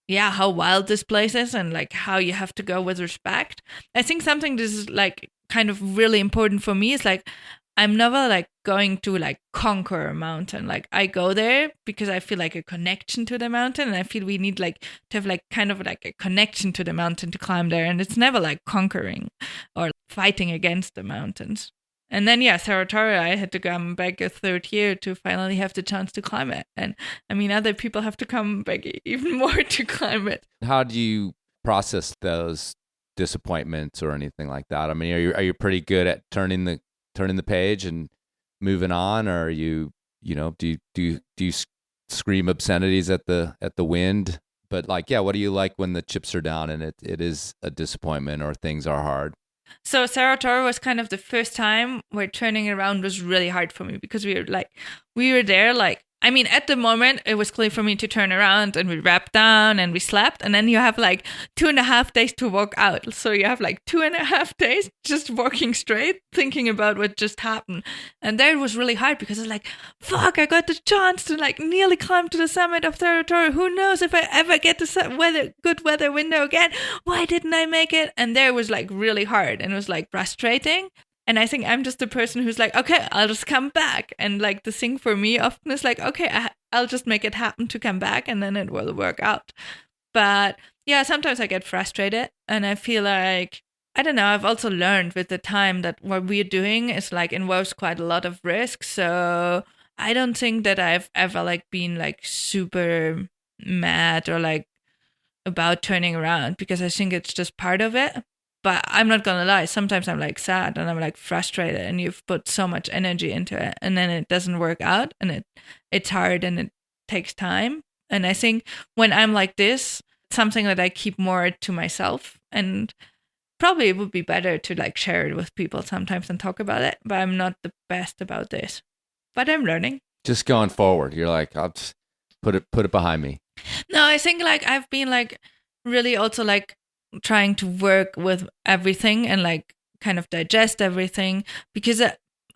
yeah, how wild this place is and like how you have to go with respect. I think something this is like kind of really important for me is like I'm never like going to like conquer a mountain. Like I go there because I feel like a connection to the mountain, and I feel we need like to have like kind of like a connection to the mountain to climb there. And it's never like conquering or fighting against the mountains. And then yeah, Caro North, I had to come back a third year to finally have the chance to climb it. And I mean, other people have to come back even more to climb it. How do you process those disappointments or anything like that? I mean, are you pretty good at turning the page and moving on, or are you know, do you scream obscenities at the wind? But like, yeah, what do you like when the chips are down and it is a disappointment or things are hard? So Caro North was kind of the first time where turning around was really hard for me because we were there like, I mean, at the moment, it was clear for me to turn around, and we wrapped down and we slept. And then you have like 2.5 days to walk out. So you have like 2.5 days just walking straight, thinking about what just happened. And there it was really hard because it's like, fuck, I got the chance to like nearly climb to the summit of Caro North. Who knows if I ever get the good weather window again? Why didn't I make it? And there it was like really hard and it was like frustrating. And I think I'm just the person who's like, okay, I'll just come back. And like the thing for me often is like, okay, I'll just make it happen to come back and then it will work out. But yeah, sometimes I get frustrated and I feel like, I don't know, I've also learned with the time that what we're doing is like involves quite a lot of risk. So I don't think that I've ever like been like super mad or like about turning around, because I think it's just part of it. But I'm not gonna lie, sometimes I'm like sad and I'm like frustrated, and you've put so much energy into it and then it doesn't work out, and it's hard and it takes time. And I think when I'm like this, it's something that I keep more to myself, and probably it would be better to like share it with people sometimes and talk about it, but I'm not the best about this. But I'm learning. Just going forward, you're like, I'll just put it behind me. No, I think like I've been like really also like trying to work with everything and like kind of digest everything, because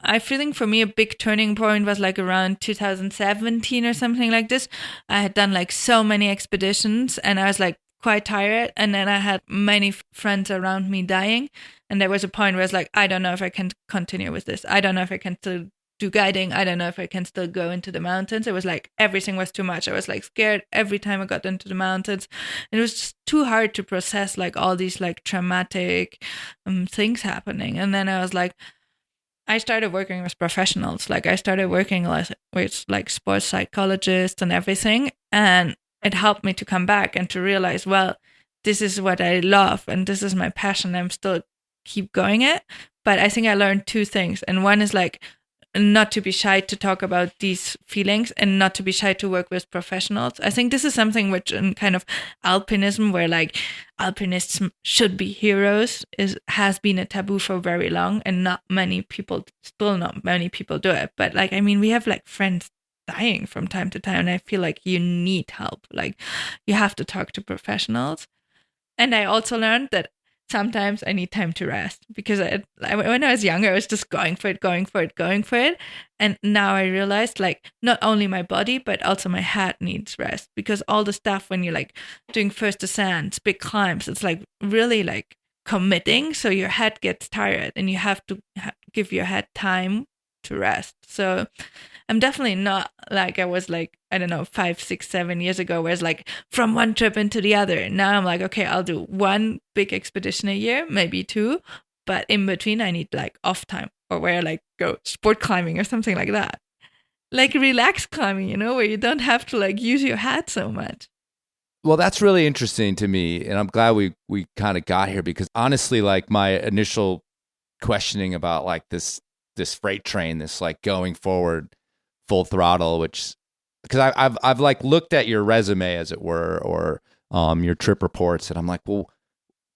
I feeling for me a big turning point was like around 2017 or something like this. I had done like so many expeditions and I was like quite tired, and then I had many friends around me dying, and there was a point where I was like, I don't know if I can continue with this. I don't know if I can still do guiding. I don't know if I can still go into the mountains. It was like everything was too much. I was like scared every time I got into the mountains. And it was just too hard to process like all these like traumatic things happening. And then I was like, I started working with professionals. Like I started working with like sports psychologists and everything. And it helped me to come back and to realize, well, this is what I love and this is my passion. I'm still keep going it. But I think I learned two things. And one is like, not to be shy to talk about these feelings and not to be shy to work with professionals. I think this is something which in kind of alpinism, where like alpinists should be heroes, has been a taboo for very long, and not many people do it. But like, I mean, we have like friends dying from time to time, and I feel like you need help. Like you have to talk to professionals. And I also learned that sometimes I need time to rest, because when I was younger, I was just going for it. And now I realized like not only my body, but also my head needs rest, because all the stuff when you're like doing first ascents, big climbs, it's like really like committing. So your head gets tired and you have to give your head time to rest. So I'm definitely not like I was like, I don't know, 5, 6, 7 years ago, where it's like from one trip into the other. Now I'm like, okay, I'll do one big expedition a year, maybe 2, but in between I need like off time, or where I like go sport climbing or something like that. Like relax climbing, you know, where you don't have to like use your head so much. Well, that's really interesting to me, and I'm glad we kind of got here, because honestly, like my initial questioning about like this freight train, this like going forward full throttle, which, because I've like looked at your resume, as it were, or your trip reports, and I'm like, well,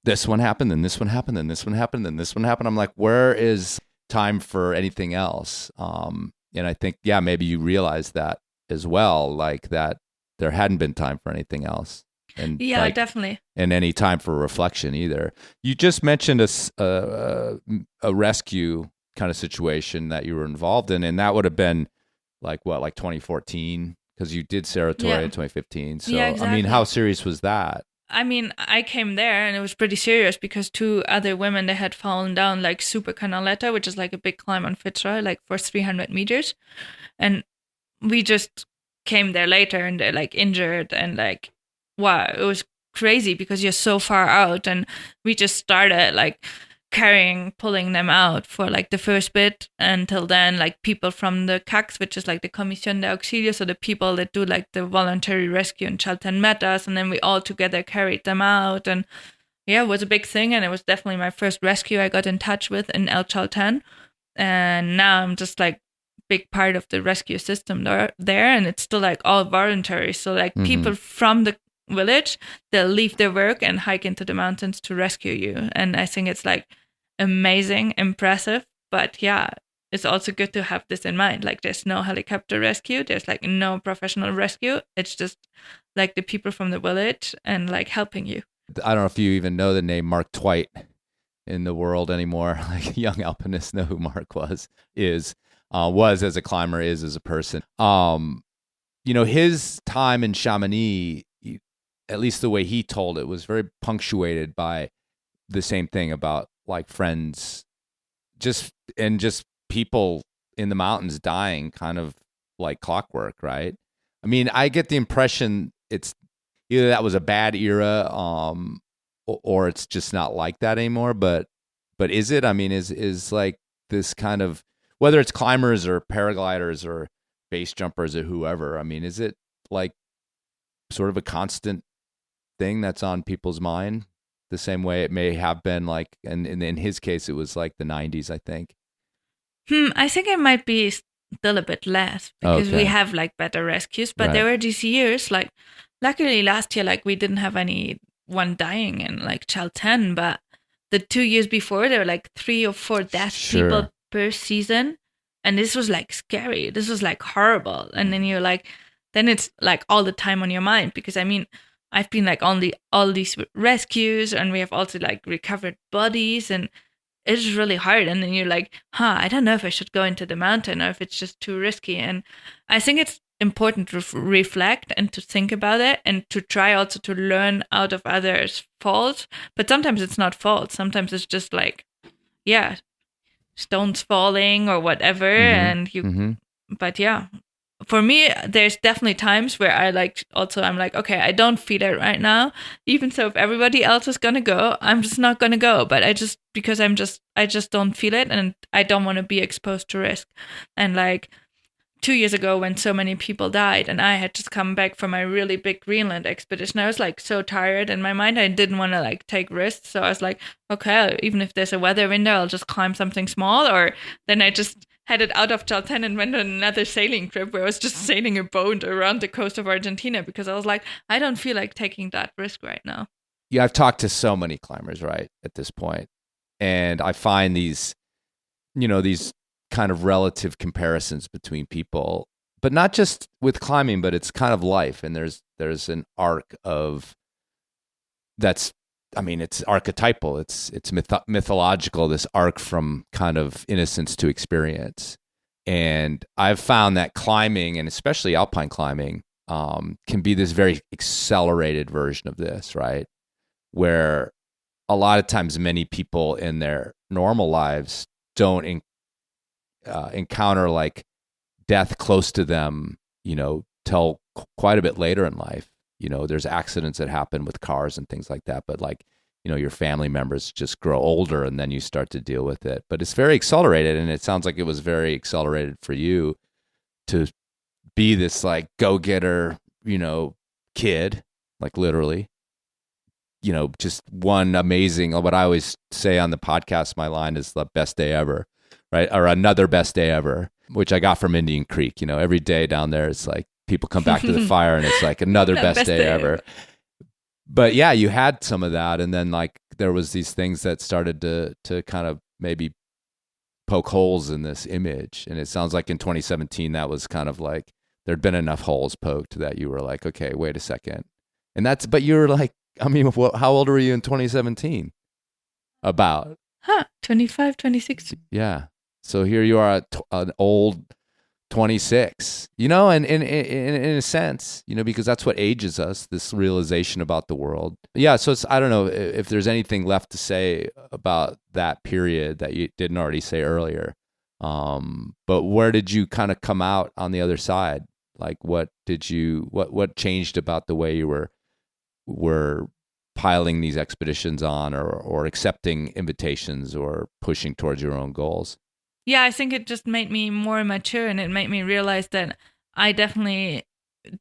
this one happened, then this one happened, then this one happened, then this one happened. I'm like, where is time for anything else? And I think, yeah, maybe you realized that as well, like that there hadn't been time for anything else. And yeah, like, definitely. And any time for reflection either. You just mentioned a rescue kind of situation that you were involved in, and that would have been like what, like 2014, because you did Saratoria in 2015. So yeah, exactly. I mean, how serious was that? I mean, I came there and it was pretty serious, because 2 other women, they had fallen down like Super Canaleta, which is like a big climb on Fitzroy, like for 300 meters. And we just came there later and they're like injured, and like, wow, it was crazy because you're so far out. And we just started like pulling them out for like the first bit. Until then, like people from the CACs, which is like the Comisión de Auxilio, so the people that do like the voluntary rescue in Chaltén, met us, and then we all together carried them out. And yeah, it was a big thing, and it was definitely my first rescue I got in touch with in El Chaltén. And now I'm just like big part of the rescue system there, and it's still like all voluntary. So like people from the village, they'll leave their work and hike into the mountains to rescue you. And I think it's like amazing, impressive. But yeah, it's also good to have this in mind. Like there's no helicopter rescue, there's like no professional rescue. It's just like the people from the village and like helping you. I don't know if you even know the name Mark Twight in the world anymore. Like young alpinists know who Mark was as a climber, is as a person. You know, his time in Chamonix, at least the way he told it, was very punctuated by the same thing about like friends, just people in the mountains dying, kind of like clockwork, right? I mean, I get the impression it's either that was a bad era, or it's just not like that anymore. But is it? I mean, is like this kind of, whether it's climbers or paragliders or base jumpers or whoever, I mean, is it like sort of a constant thing that's on people's mind, the same way it may have been like, and in his case, it was like the 90s, I think. I think it might be still a bit less because we have like better rescues, but there were these years, like luckily last year, like we didn't have anyone dying in like Chalten, but the 2 years before there were like 3 or 4 deaths people per season. And this was like scary. This was like horrible. And then you're like, then it's like all the time on your mind, because I mean, I've been like on all these rescues, and we have also like recovered bodies, and it's really hard. And then you're like, I don't know if I should go into the mountain or if it's just too risky. And I think it's important to reflect and to think about it, and to try also to learn out of others' faults. But sometimes it's not fault. Sometimes it's just like, stones falling or whatever. And you, but yeah. For me, there's definitely times where I'm like, okay, I don't feel it right now. Even so, if everybody else is going to go, I'm just not going to go. But I just don't feel it, and I don't want to be exposed to risk. And like 2 years ago, when so many people died, and I had just come back from my really big Greenland expedition, I was like so tired in my mind. I didn't want to like take risks. So I was like, okay, even if there's a weather window, I'll just climb something small. Or then I just headed out of Chalten and went on another sailing trip where I was just sailing a boat around the coast of Argentina, because I was like, I don't feel like taking that risk right now. Yeah, I've talked to so many climbers, right, at this point, and I find these kind of relative comparisons between people, but not just with climbing, but it's kind of life. And there's an arc of that's, I mean, it's archetypal, it's mythological, this arc from kind of innocence to experience. And I've found that climbing, and especially alpine climbing, can be this very accelerated version of this, right? Where a lot of times many people in their normal lives don't encounter like death close to them, till quite a bit later in life. There's accidents that happen with cars and things like that, but like, your family members just grow older and then you start to deal with it. But it's very accelerated, and it sounds like it was very accelerated for you to be this like go-getter, kid, like literally, just one amazing, what I always say on the podcast, my line is the best day ever, right? Or another best day ever, which I got from Indian Creek. Every day down there, it's like people come back to the fire and it's like another best day ever. But yeah, you had some of that. And then like there was these things that started to kind of maybe poke holes in this image. And it sounds like in 2017, that was kind of like, there'd been enough holes poked that you were like, okay, wait a second. And but you were like, I mean, how old were you in 2017? About? 25, 26. Yeah. So here you are, an old 26, and in a sense, because that's what ages us, this realization about the world. Yeah. So I don't know if there's anything left to say about that period that you didn't already say earlier. But where did you kind of come out on the other side? Like, what changed about the way you were piling these expeditions on, or accepting invitations, or pushing towards your own goals? Yeah, I think it just made me more mature, and it made me realize that I definitely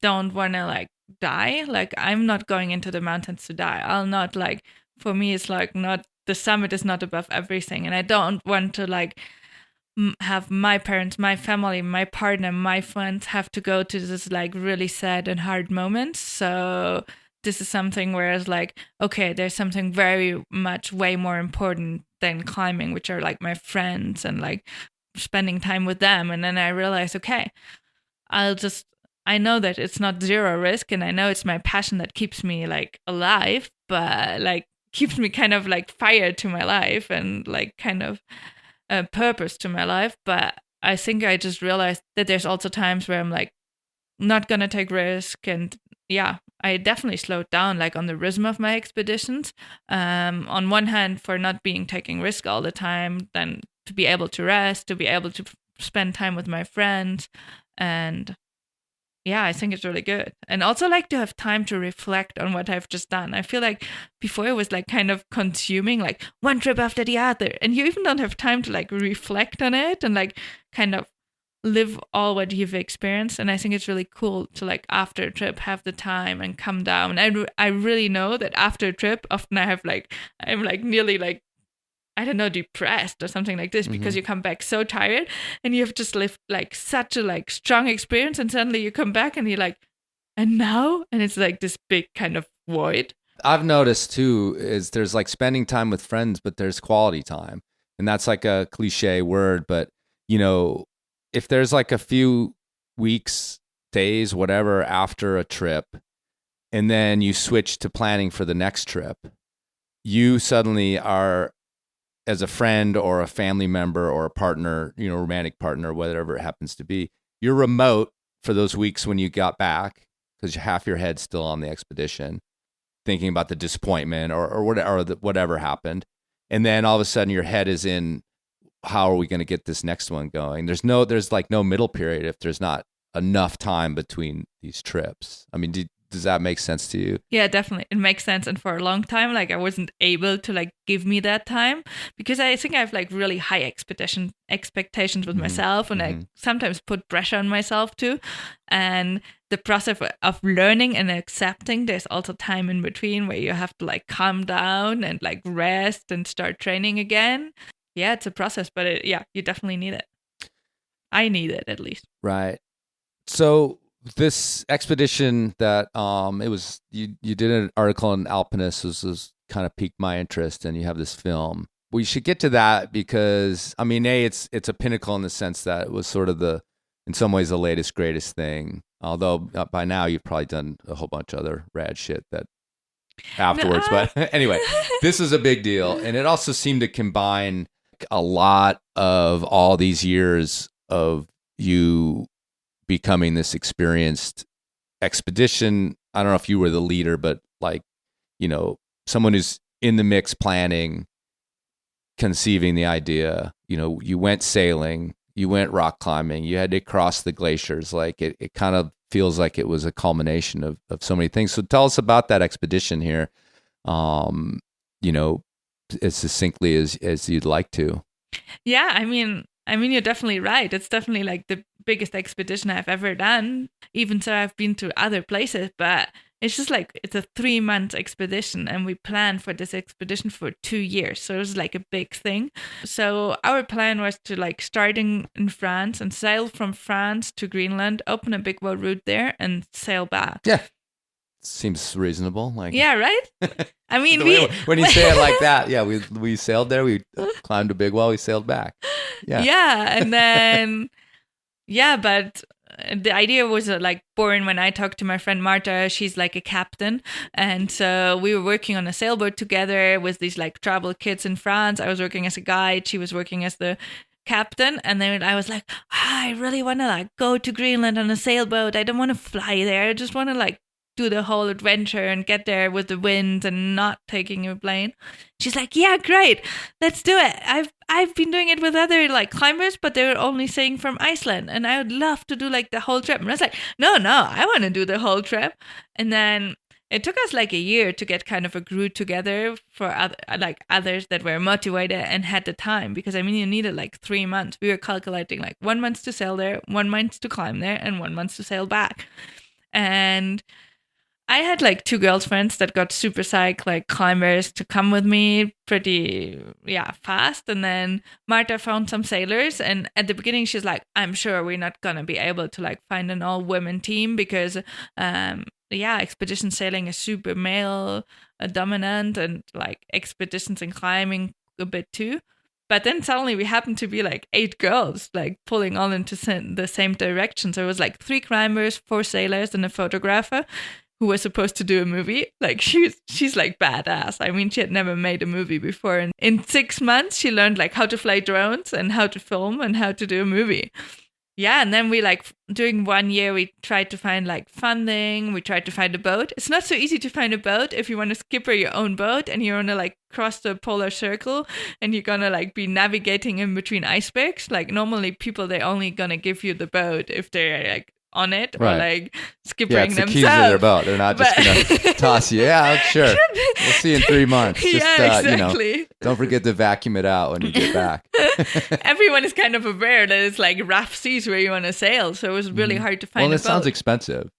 don't want to like die. Like, I'm not going into the mountains to die. I'll not like, for me, it's like not, the summit is not above everything. And I don't want to like have my parents, my family, my partner, my friends have to go to this like really sad and hard moments. So this is something where it's like, okay, there's something very much way more important than climbing, which are like my friends and like spending time with them. And then I realized, okay, I know that it's not zero risk, and I know it's my passion that keeps me like alive, but like keeps me kind of like fire to my life and like kind of a purpose to my life. But I think I just realized that there's also times where I'm like not gonna take risk. And yeah, I definitely slowed down like on the rhythm of my expeditions. On one hand, for not taking risk all the time, then to be able to rest, to be able to spend time with my friends. And yeah, I think it's really good. And also like to have time to reflect on what I've just done. I feel like before it was like kind of consuming, like one trip after the other. And you even don't have time to like reflect on it and like kind of live all what you've experienced. And I think it's really cool to like after a trip have the time and come down. I really know that after a trip, often I'm like nearly like, I don't know, depressed or something like this, because you come back so tired and you have just lived like such a like strong experience, and suddenly you come back and you're like, and now? And it's like this big kind of void. I've noticed too is there's like spending time with friends, but there's quality time. And that's like a cliche word, but you know, if there's like a few weeks, days, whatever after a trip, and then you switch to planning for the next trip, you suddenly are, as a friend or a family member or a partner, you know, romantic partner, whatever it happens to be, you're remote for those weeks when you got back because half your head's still on the expedition, thinking about the disappointment or whatever happened. And then all of a sudden your head is in, how are we going to get this next one going? There's like no middle period if there's not enough time between these trips. I mean, does that make sense to you? Yeah, definitely. It makes sense. And for a long time, like I wasn't able to like give me that time, because I think I have like really high expectations with myself, and I sometimes put pressure on myself too. And the process of learning and accepting, there's also time in between where you have to like calm down and like rest and start training again. Yeah, it's a process, but you definitely need it. I need it at least. Right. So this expedition that it was you did an article in Alpinist was kind of piqued my interest, and you have this film. We should get to that because I mean, it's a pinnacle in the sense that it was sort of in some ways the latest greatest thing. Although by now you've probably done a whole bunch of other rad shit that afterwards. But anyway, this is a big deal, and it also seemed to combine a lot of all these years of you becoming this experienced expedition. I don't know if you were the leader, but like, you know, someone who's in the mix, planning, conceiving the idea. You know, you went sailing, you went rock climbing, you had to cross the glaciers. Like it kind of feels like it was a culmination of so many things. So tell us about that expedition here, you know, as succinctly as you'd like to. Yeah, I mean, you're definitely right. It's definitely like the biggest expedition I've ever done. Even so, I've been to other places, but it's just like, it's a 3-month expedition, and we planned for this expedition for 2 years. So it was like a big thing. So our plan was to like starting in France and sail from France to Greenland, open a big boat route there, and sail back. Yeah. Seems reasonable. Like, yeah, right? I mean, when you say it like that, yeah, we sailed there, we climbed a big wall, we sailed back. Yeah. Yeah, and then but the idea was like born when I talked to my friend Marta. She's like a captain, and so we were working on a sailboat together with these like travel kids in France. I was working as a guide, she was working as the captain, and then I was like, I really want to like go to Greenland on a sailboat. I don't want to fly there. I just want to like do the whole adventure and get there with the wind and not taking a plane. She's like, yeah, great, let's do it. I've been doing it with other like climbers, but they were only saying from Iceland, and I would love to do like the whole trip. And I was like, no, I want to do the whole trip. And then it took us like a year to get kind of a group together for others that were motivated and had the time, because I mean, you needed like 3 months. We were calculating like 1 month to sail there, 1 month to climb there, and 1 month to sail back. And I had like 2 girlfriends that got super psyched, like climbers, to come with me pretty fast. And then Marta found some sailors, and at the beginning she's like, I'm sure we're not gonna be able to like find an all-women team, because expedition sailing is super male dominant, and like expeditions and climbing a bit too. But then suddenly we happened to be like 8 girls, like pulling all into the same direction. So it was like 3 climbers, 4 sailors, and a photographer who was supposed to do a movie. Like she's like badass. I mean, she had never made a movie before. And in 6 months, she learned like how to fly drones and how to film and how to do a movie. Yeah, and then we like, during 1 year, we tried to find like funding. We tried to find a boat. It's not so easy to find a boat if you want to skipper your own boat and you want to like cross the polar circle and you're going to like be navigating in between icebergs. Like normally people, they're only going to give you the boat if they're like on it, or like skippering themselves. The keys of their boat. They're not just going to toss you. Yeah, sure. We'll see you in 3 months. Just, yeah, exactly. Don't forget to vacuum it out when you get back. Everyone is kind of aware that it's like rough seas where you want to sail, so it was really hard to find a boat. Well, it sounds expensive.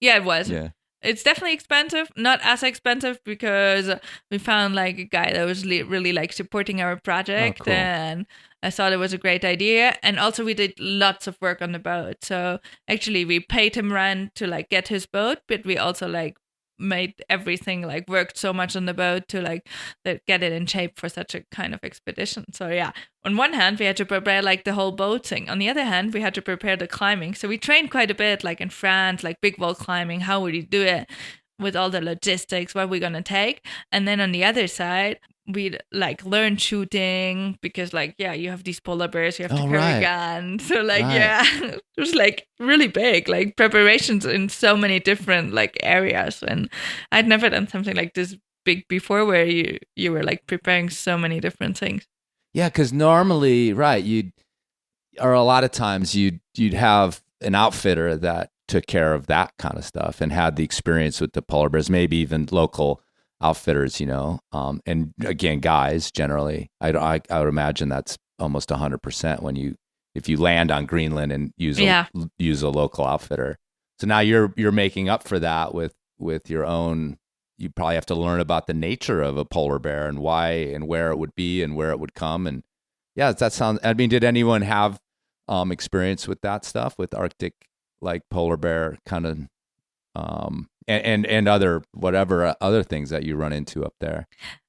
Yeah, it was. Yeah. It's definitely expensive, not as expensive because we found like a guy that was really like supporting our project, cool. and I thought it was a great idea. And also we did lots of work on the boat. So actually we paid him rent to like get his boat, but we also like made everything like worked so much on the boat to like get it in shape for such a kind of expedition. So yeah, on one hand we had to prepare like the whole boat thing, on the other hand we had to prepare the climbing. So we trained quite a bit, like in France, like big wall climbing, how would you do it with all the logistics, what we're gonna take. And then on the other side we like learned shooting because like you have these polar bears, you have to carry guns, so like it was like really big, like preparations in so many different like areas, and I'd never done something like this big before where you were like preparing so many different things. Yeah, because normally a lot of times you'd have an outfitter that took care of that kind of stuff and had the experience with the polar bears, maybe even local outfitters, and again, guys generally. I would imagine that's almost 100% if you land on Greenland and use a local outfitter. So now you're making up for that with your own. You probably have to learn about the nature of a polar bear and why and where it would be and where it would come. And yeah, that sounds. I mean, did anyone have experience with that stuff, with Arctic like polar bear kind of? And other whatever other things that you run into up there?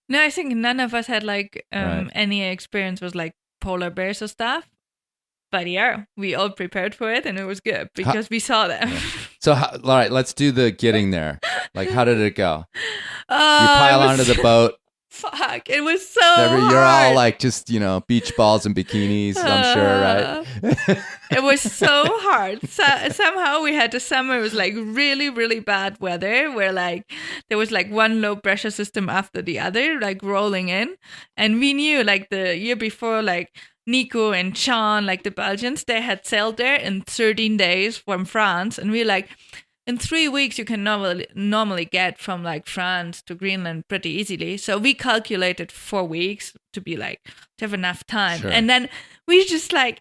No, I think none of us had like any experience with like polar bears or stuff. But yeah, we all prepared for it, and it was good because we saw them. Yeah. So, all right, let's do the getting there. Like, how did it go? You pile onto the boat. Fuck, it was so hard. You're all like just, beach balls and bikinis, I'm sure, right? It was so hard. Somehow we had the summer, it was like really, really bad weather where like there was like one low pressure system after the other, like rolling in. And we knew like the year before, like Nico and Sean, like the Belgians, they had sailed there in 13 days from France. And we like, in 3 weeks, you can normally get from like France to Greenland pretty easily. So we calculated 4 weeks to be like, to have enough time. Sure. And then we just like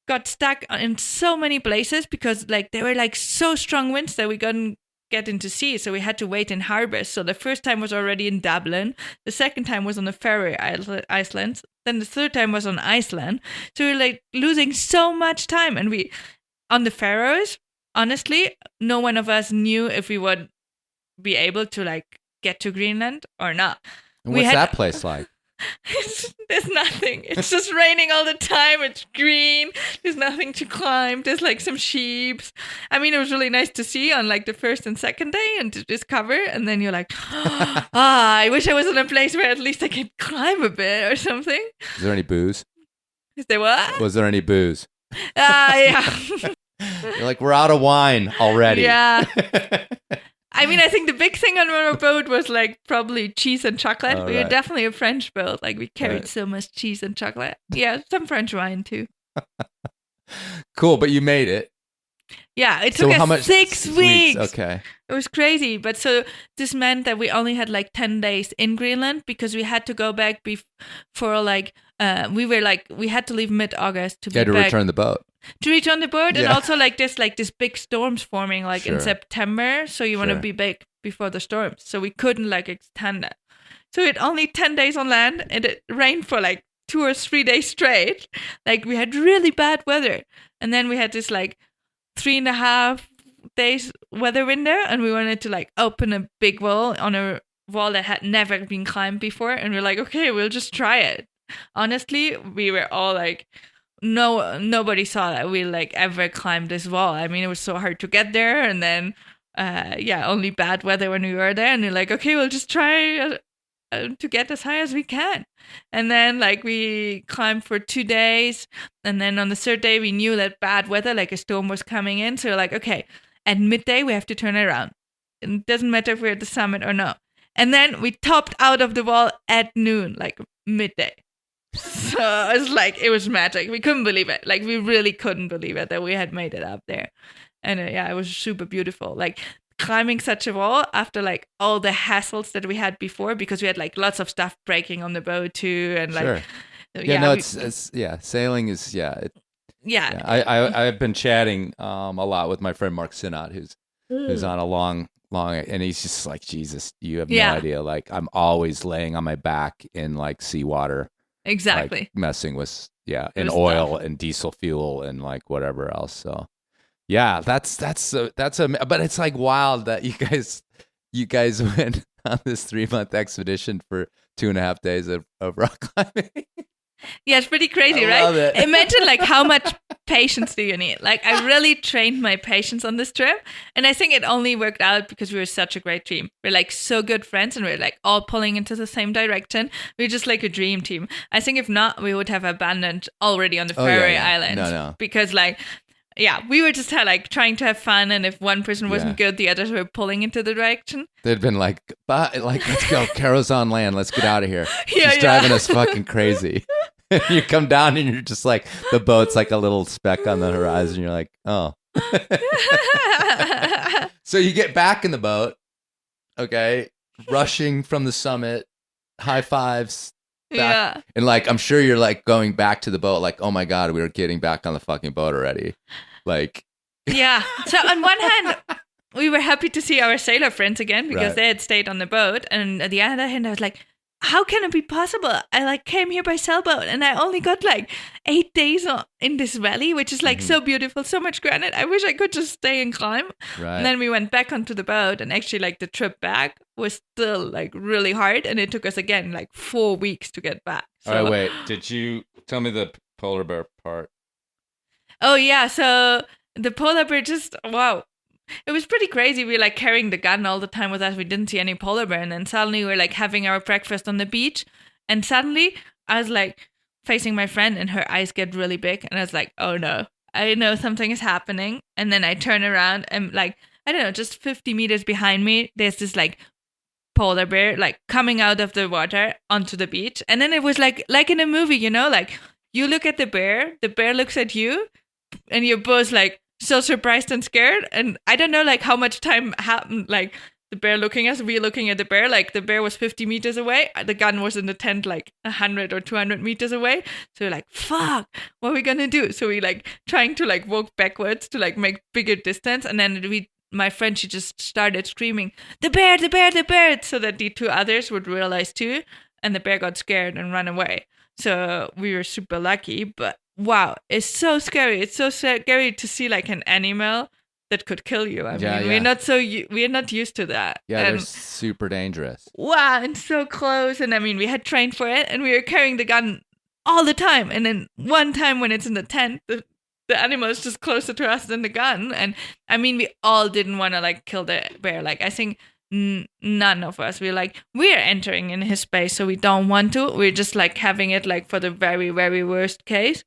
got stuck in so many places because like there were like so strong winds that we couldn't get into sea. So we had to wait in harbors. So the first time was already in Dublin. The second time was on the Faroe Islands. Then the third time was on Iceland. So we were like losing so much time. And we, on the Faroes, honestly, no one of us knew if we would be able to like get to Greenland or not. And what's that place like? There's nothing. It's just raining all the time. It's green. There's nothing to climb. There's like some sheep. I mean, it was really nice to see on like the first and second day and to discover. And then you're like, I wish I was in a place where at least I could climb a bit or something. Is there any booze? Is there what? Was there any booze? Yeah. You're like, we're out of wine already. Yeah. I mean, I think the big thing on our boat was like probably cheese and chocolate. Oh, we were right. definitely a French boat. Like we carried so much cheese and chocolate. Yeah, some French wine too. Cool, but you made it. Yeah, it took us 6 weeks. Okay. It was crazy. But so this meant that we only had like 10 days in Greenland because we had to go back for like, we had to leave mid-August to be back. You had to return the boat. To return the boat, and also like this big storms forming like Sure. in September. So you want to be back before the storms. So we couldn't like extend it. So we had only 10 days on land and it rained for like 2 or 3 days straight. Like we had really bad weather. And then we had this like 3.5 days weather window and we wanted to like open a big wall on a wall that had never been climbed before. And we're like, okay, we'll just try it. Honestly, we were all like, nobody saw that we like ever climbed this wall. I mean, it was so hard to get there, and then only bad weather when we were there, and we're like, okay, we'll just try to get as high as we can. And then like we climbed for 2 days, and then on the third day we knew that bad weather, like a storm was coming in, so we're like, okay, at midday we have to turn around. It doesn't matter if we're at the summit or no. And then we topped out of the wall at noon, like midday. So it was magic. We couldn't believe it. Like we really couldn't believe it that we had made it up there. And it was super beautiful. Like climbing such a wall after like all the hassles that we had before, because we had like lots of stuff breaking on the boat too, and like Sure. Sailing is I've been chatting a lot with my friend Mark Sinat, who's on a long, and he's just like, Jesus, you have no idea. Like, I'm always laying on my back in like seawater, exactly, like, messing with and oil and diesel fuel and like whatever else. So yeah, that's but it's like wild that you guys went on this 3-month expedition for 2.5 days of rock climbing. Yeah, it's pretty crazy, right? Love it. Imagine like how much patience do you need? Like, I really trained my patience on this trip, and I think it only worked out because we were such a great team. We're like so good friends, and we're like all pulling into the same direction. We're just like a dream team. I think if not, we would have abandoned already on the Faroe Islands. No. Because like, we were just like trying to have fun, and if one person wasn't good, the others were pulling into the direction. They'd been like, let's go. Caro's on land. Let's get out of here. She's driving us fucking crazy. You come down and you're just like, the boat's like a little speck on the horizon. You're like, oh. So you get back in the boat, okay, rushing from the summit, high fives. Back. And like, I'm sure you're like going back to the boat, like, oh my God, we were getting back on the fucking boat already. Like, yeah. So on one hand, we were happy to see our sailor friends again because they had stayed on the boat. And on the other hand, I was like, how can it be possible? I like came here by sailboat and I only got like 8 days in this valley, which is like so beautiful, so much granite. I wish I could just stay and climb. Right. And then we went back onto the boat, and actually like the trip back was still like really hard, and it took us again like 4 weeks to get back. So, all right, wait, did you tell me the polar bear part? Oh yeah, so the polar bear just, wow. It was pretty crazy. We were like carrying the gun all the time with us. We didn't see any polar bear. And then suddenly we were like having our breakfast on the beach. And suddenly I was like facing my friend, and her eyes get really big. And I was like, oh no, I know something is happening. And then I turn around and like, I don't know, just 50 meters behind me, there's this like polar bear like coming out of the water onto the beach. And then it was like in a movie, you know, like you look at the bear looks at you, and you're both like, so surprised and scared. And I don't know like how much time happened, like the bear looking at us, we looking at the bear. Like the bear was 50 meters away, the gun was in the tent like 100 or 200 meters away. So we're like, fuck, what are we gonna do? So we like trying to like walk backwards to like make bigger distance. And then my friend, she just started screaming, the bear, the bear, the bear, so that the two others would realize too. And the bear got scared and ran away. So we were super lucky. But wow, it's so scary. It's so scary to see like an animal that could kill you. I mean, we're not used to that. Yeah, they're super dangerous. Wow, and so close. And I mean, we had trained for it, and we were carrying the gun all the time. And then one time when it's in the tent, the animal is just closer to us than the gun. And I mean, we all didn't want to like kill the bear. Like I think none of us, we're entering in his space, so we don't want to. We're just like having it like for the very, very worst case.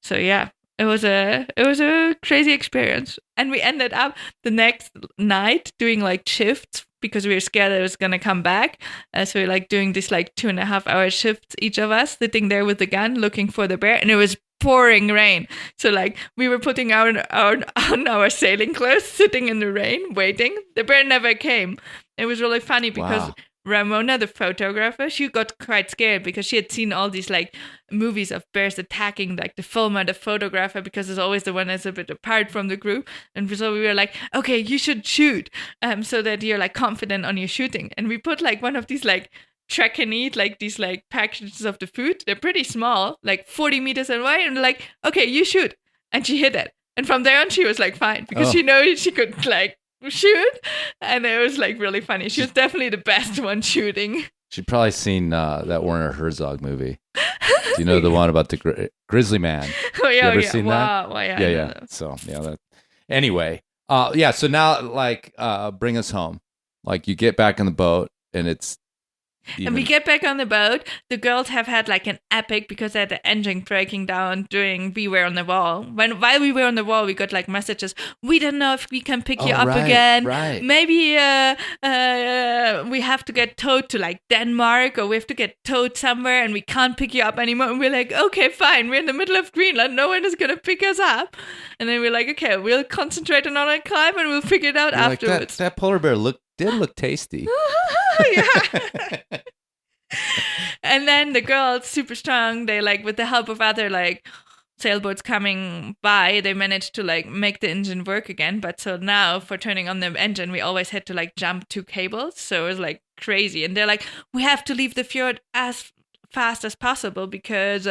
So yeah, it was a crazy experience. And we ended up the next night doing like shifts because we were scared that it was gonna come back. So we're like doing this like 2.5 hour shifts, each of us sitting there with the gun looking for the bear, and it was pouring rain. So like we were putting on our sailing clothes, sitting in the rain, waiting. The bear never came. It was really funny because Ramona, the photographer, she got quite scared because she had seen all these like movies of bears attacking like the filmer, the photographer, because it's always the one that's a bit apart from the group. And so we were like, okay, you should shoot so that you're like confident on your shooting. And we put like one of these like track and eat, like these like packages of the food. They're pretty small, like 40 meters away, and like, okay, you shoot. And she hit it. And from there on, she was like fine because she knows she could like shoot. And it was like really funny. She was definitely the best one shooting. She'd probably seen that Werner Herzog movie. Do you know the one about the Grizzly Man? Oh yeah, you ever seen that? Wow, yeah. So yeah, anyway, so now like bring us home. Like you get back in the boat and it's even. And we get back on the boat. The girls have had like an epic because they had the engine breaking down during we were on the wall. While we were on the wall, we got like messages. We don't know if we can pick you up again. Right. Maybe we have to get towed to like Denmark, or we have to get towed somewhere, and we can't pick you up anymore. And we're like, okay, fine. We're in the middle of Greenland. No one is gonna pick us up. And then we're like, okay, we'll concentrate on our climb and we'll figure it out You're afterwards. Like that polar bear did look tasty. Yeah. And then the girls, super strong, they like, with the help of other like sailboats coming by, they managed to like make the engine work again. But so now for turning on the engine, we always had to like jump 2 cables. So it was like crazy. And they're like, we have to leave the fjord as fast as possible because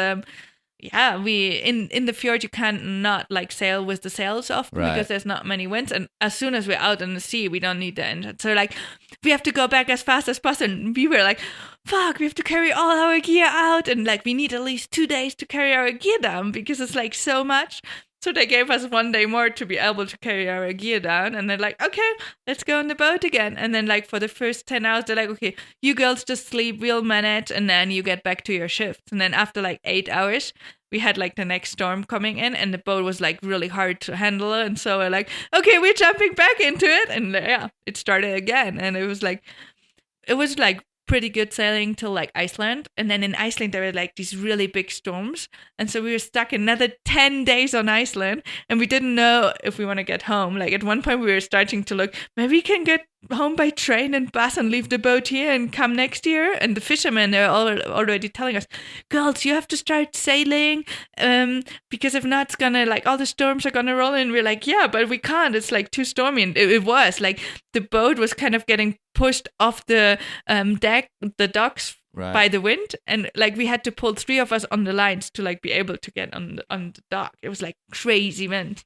we in the fjord you can't not like sail with the sails off because there's not many winds, and as soon as we're out in the sea we don't need the engine, so like we have to go back as fast as possible. And we were like, fuck, we have to carry all our gear out, and like we need at least 2 days to carry our gear down because it's like so much. So they gave us 1 day more to be able to carry our gear down. And they're like, okay, let's go on the boat again. And then like for the first 10 hours, they're like, okay, you girls just sleep, we'll manage. And then you get back to your shifts. And then after like 8 hours, we had like the next storm coming in and the boat was like really hard to handle. And so we're like, okay, we're jumping back into it. And yeah, it started again. And it was like pretty good sailing till like Iceland, and then in Iceland there were like these really big storms, and so we were stuck another 10 days on Iceland, and we didn't know if we want to get home. Like at one point we were starting to look, maybe we can get home by train and bus and leave the boat here and come next year. And the fishermen, they're already telling us, girls, you have to start sailing because if not it's gonna like all the storms are gonna roll in. We're like, yeah, but we can't, it's like too stormy. And it was like the boat was kind of getting pushed off the the docks by the wind, and like we had to pull 3 of us on the lines to like be able to get on the dock. It was like crazy wind.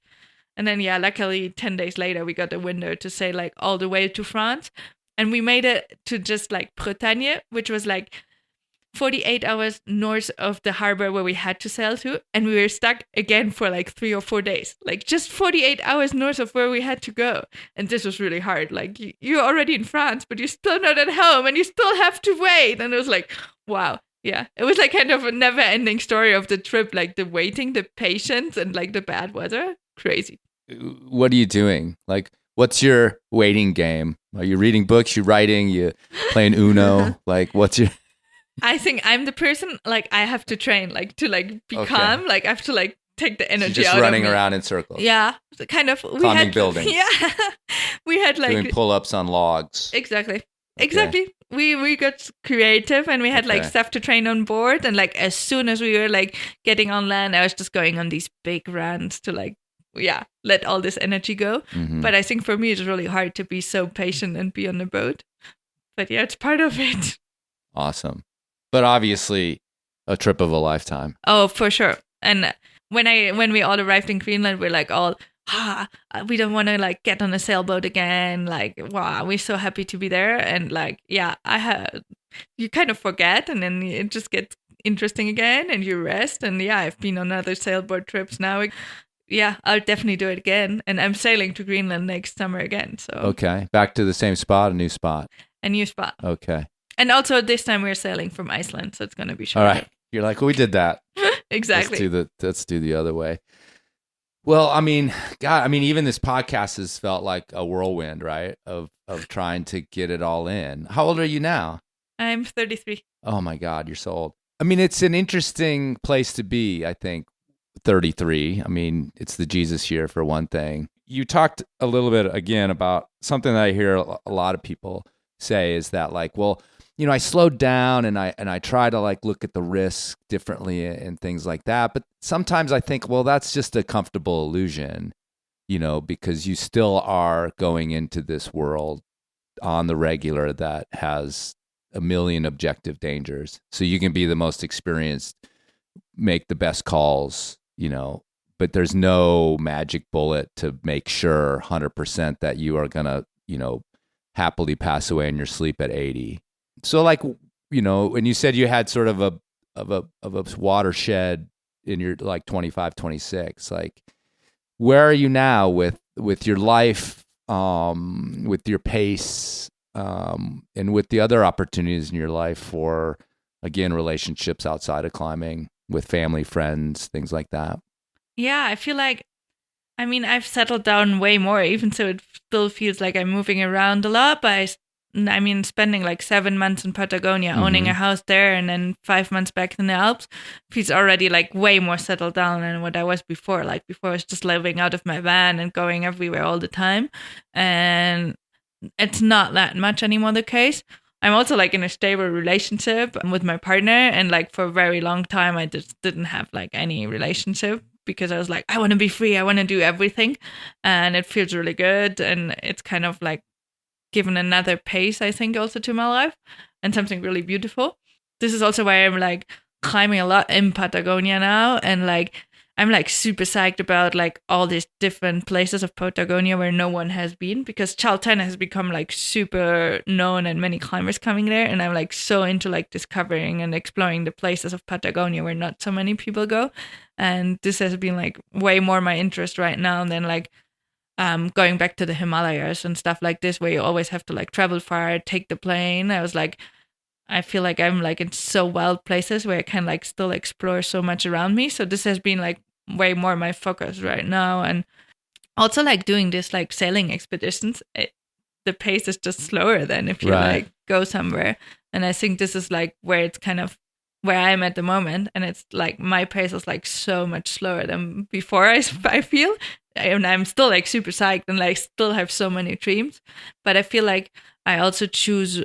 And then luckily 10 days later we got a window to sail like all the way to France, and we made it to just like Bretagne, which was like 48 hours north of the harbor where we had to sail to, and we were stuck again for like 3 or 4 days, like just 48 hours north of where we had to go. And this was really hard. Like you're already in France, but you're still not at home, and you still have to wait. And it was like, wow. Yeah, it was like kind of a never-ending story of the trip, like the waiting, the patience, and like the bad weather. Crazy. What are you doing? Like, what's your waiting game? Are you reading books? You writing? You playing Uno? Like, what's your... I think I'm the person, like, I have to train, like, to, like, be calm. Like, I have to, like, take the energy out of me. Just running around in circles. Yeah, kind of. Climbing buildings. Yeah. We had, like... Doing pull-ups on logs. Exactly. Okay. Exactly. We got creative, and we had, like, stuff to train on board. And, like, as soon as we were, like, getting on land, I was just going on these big runs to, like, let all this energy go. Mm-hmm. But I think for me, it's really hard to be so patient and be on the boat. But yeah, it's part of it. Awesome. But obviously a trip of a lifetime. Oh, for sure. And when we all arrived in Greenland, we're like all, we don't want to like get on a sailboat again. Like, wow, we're so happy to be there. And like, yeah, you kind of forget, and then it just gets interesting again, and you rest. And yeah, I've been on other sailboat trips now. Yeah, I'll definitely do it again. And I'm sailing to Greenland next summer again. So okay, back to the same spot, a new spot. A new spot. Okay. And also this time we're sailing from Iceland, so it's going to be short. All right. You're like, well, we did that. Exactly. Let's do the other way. Well, I mean, God, even this podcast has felt like a whirlwind, right? Of trying to get it all in. How old are you now? I'm 33. Oh my God, you're so old. I mean, it's an interesting place to be, I think, 33. I mean, it's the Jesus year for one thing. You talked a little bit again about something that I hear a lot of people say is that like, well, you know, I slowed down and I try to like look at the risk differently and things like that. But sometimes I think, well, that's just a comfortable illusion, you know, because you still are going into this world on the regular that has a million objective dangers. So you can be the most experienced, make the best calls, you know, but there's no magic bullet to make sure 100% that you are going to, you know, happily pass away in your sleep at 80. So like, you know, when you said you had sort of a watershed in your like 25, 26, like where are you now with your life, with your pace, and with the other opportunities in your life for, again, relationships outside of climbing with family, friends, things like that? Yeah, I feel like, I mean, I've settled down way more, even so it still feels like I'm moving around a lot, but I mean, spending like 7 months in Patagonia, owning a house there, and then 5 months back in the Alps, feels already like way more settled down than what I was before. Like before, I was just living out of my van and going everywhere all the time. And it's not that much anymore the case. I'm also like in a stable relationship with my partner, and like for a very long time, I just didn't have like any relationship because I was like, I want to be free. I want to do everything. And it feels really good. And it's kind of like given another pace, I think, also to my life, and something really beautiful. This is also why I'm like climbing a lot in Patagonia now, and like I'm like super psyched about like all these different places of Patagonia where no one has been, because Chaltén has become like super known and many climbers coming there, and I'm like so into like discovering and exploring the places of Patagonia where not so many people go. And this has been like way more my interest right now than like going back to the Himalayas and stuff like this, where you always have to like travel far, take the plane. I was like, I feel like I'm like in so wild places where I can like still explore so much around me. So this has been like way more my focus right now. And also like doing this like sailing expeditions, the pace is just slower than if you like go somewhere. And I think this is like where it's kind of where I am at the moment, and it's like my pace is like so much slower than before. I feel, and I'm still like super psyched and like still have so many dreams, but I feel like I also choose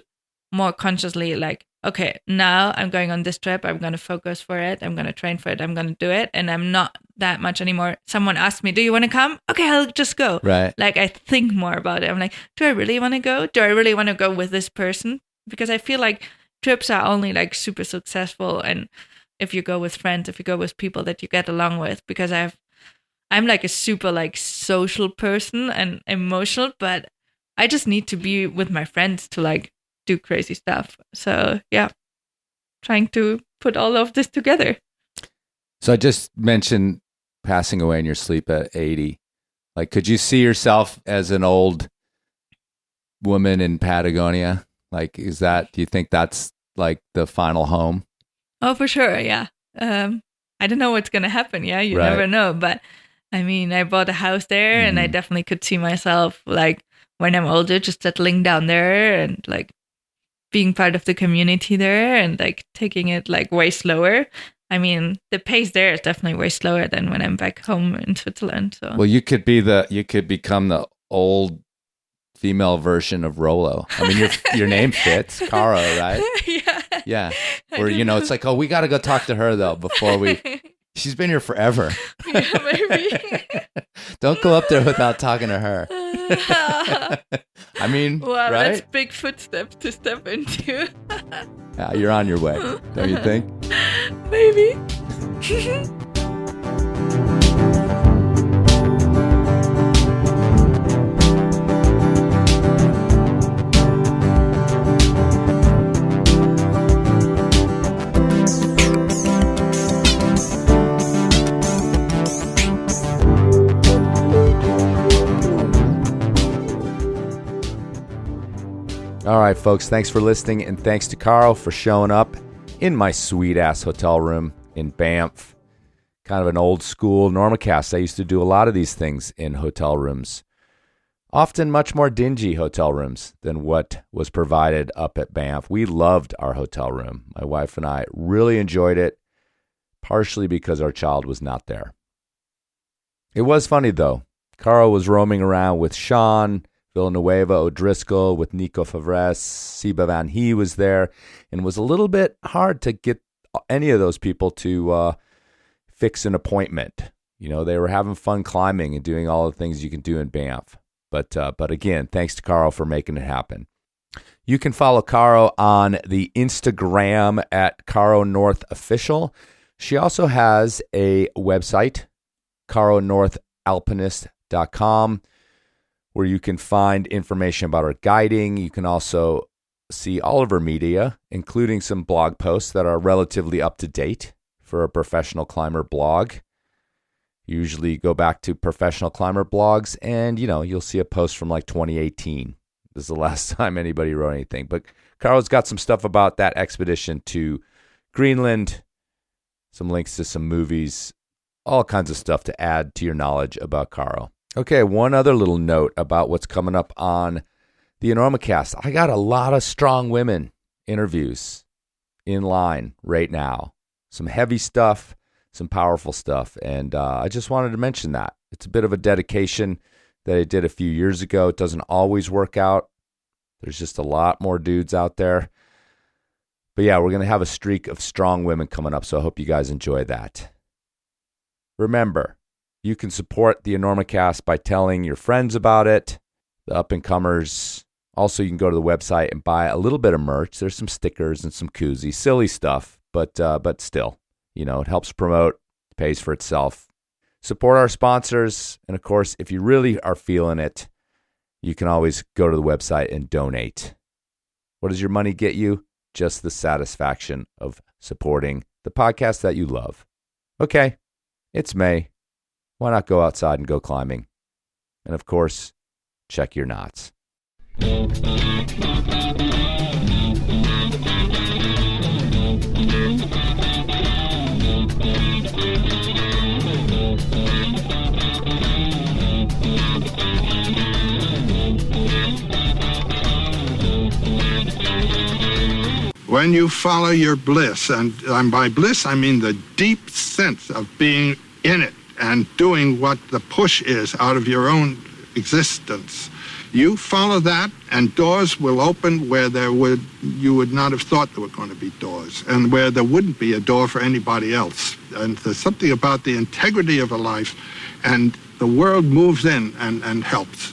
more consciously, like, okay, now I'm going on this trip, I'm going to focus for it, I'm going to train for it, I'm going to do it, and I'm not that much anymore. Someone asked me, do you want to come? Okay, I'll just go. Right. Like I think more about it. I'm like, do I really want to go? Do I really want to go with this person? Because I feel like trips are only like super successful and if you go with friends, if you go with people that you get along with, because I'm like a super like social person and emotional, but I just need to be with my friends to like do crazy stuff. So yeah, trying to put all of this together. So I just mentioned passing away in your sleep at 80. Like, could you see yourself as an old woman in Patagonia? Like, do you think that's like the final home? Oh, for sure. Yeah. I don't know what's going to happen. Yeah. You never know. But I mean, I bought a house there and I definitely could see myself like when I'm older, just settling down there and like being part of the community there and like taking it like way slower. I mean, the pace there is definitely way slower than when I'm back home in Switzerland. So, well, you could become the old female version of Rolo. I mean, your name fits, Caro, right? Yeah. Or it's like, oh, we got to go talk to her though before we. She's been here forever. Yeah, maybe. Don't go up there without talking to her. I mean, well, right? That's big footsteps to step into. Yeah, you're on your way, don't you think? Maybe. All right, folks, thanks for listening, and thanks to Caro for showing up in my sweet-ass hotel room in Banff. Kind of an old-school Enormocast. I used to do a lot of these things in hotel rooms, often much more dingy hotel rooms than what was provided up at Banff. We loved our hotel room. My wife and I really enjoyed it, partially because our child was not there. It was funny, though. Caro was roaming around with Sean Villanueva O'Driscoll, with Nico Favres, Siba Van He was there, and it was a little bit hard to get any of those people to fix an appointment. They were having fun climbing and doing all the things you can do in Banff. But again, thanks to Caro for making it happen. You can follow Caro on the Instagram at Caro North Official. She also has a website, caronorthalpinist.com, where you can find information about her guiding. You can also see all of her media, including some blog posts that are relatively up to date for a professional climber blog. Usually go back to professional climber blogs and, you'll see a post from like 2018. This is the last time anybody wrote anything. But Caro's got some stuff about that expedition to Greenland, some links to some movies, all kinds of stuff to add to your knowledge about Caro. Okay, one other little note about what's coming up on the Enormocast. I got a lot of strong women interviews in line right now. Some heavy stuff, some powerful stuff, and I just wanted to mention that. It's a bit of a dedication that I did a few years ago. It doesn't always work out. There's just a lot more dudes out there. But yeah, we're going to have a streak of strong women coming up, so I hope you guys enjoy that. Remember, you can support the Enormocast by telling your friends about it, the up-and-comers. Also, you can go to the website and buy a little bit of merch. There's some stickers and some koozies, silly stuff, but still, you know, it helps promote, pays for itself. Support our sponsors, and of course, if you really are feeling it, you can always go to the website and donate. What does your money get you? Just the satisfaction of supporting the podcast that you love. Okay, it's May. Why not go outside and go climbing? And of course, check your knots. When you follow your bliss, and by bliss I mean the deep sense of being in it and doing what the push is out of your own existence, you follow that and doors will open where you would not have thought there were going to be doors, and where there wouldn't be a door for anybody else. And there's something about the integrity of a life, and the world moves in and helps.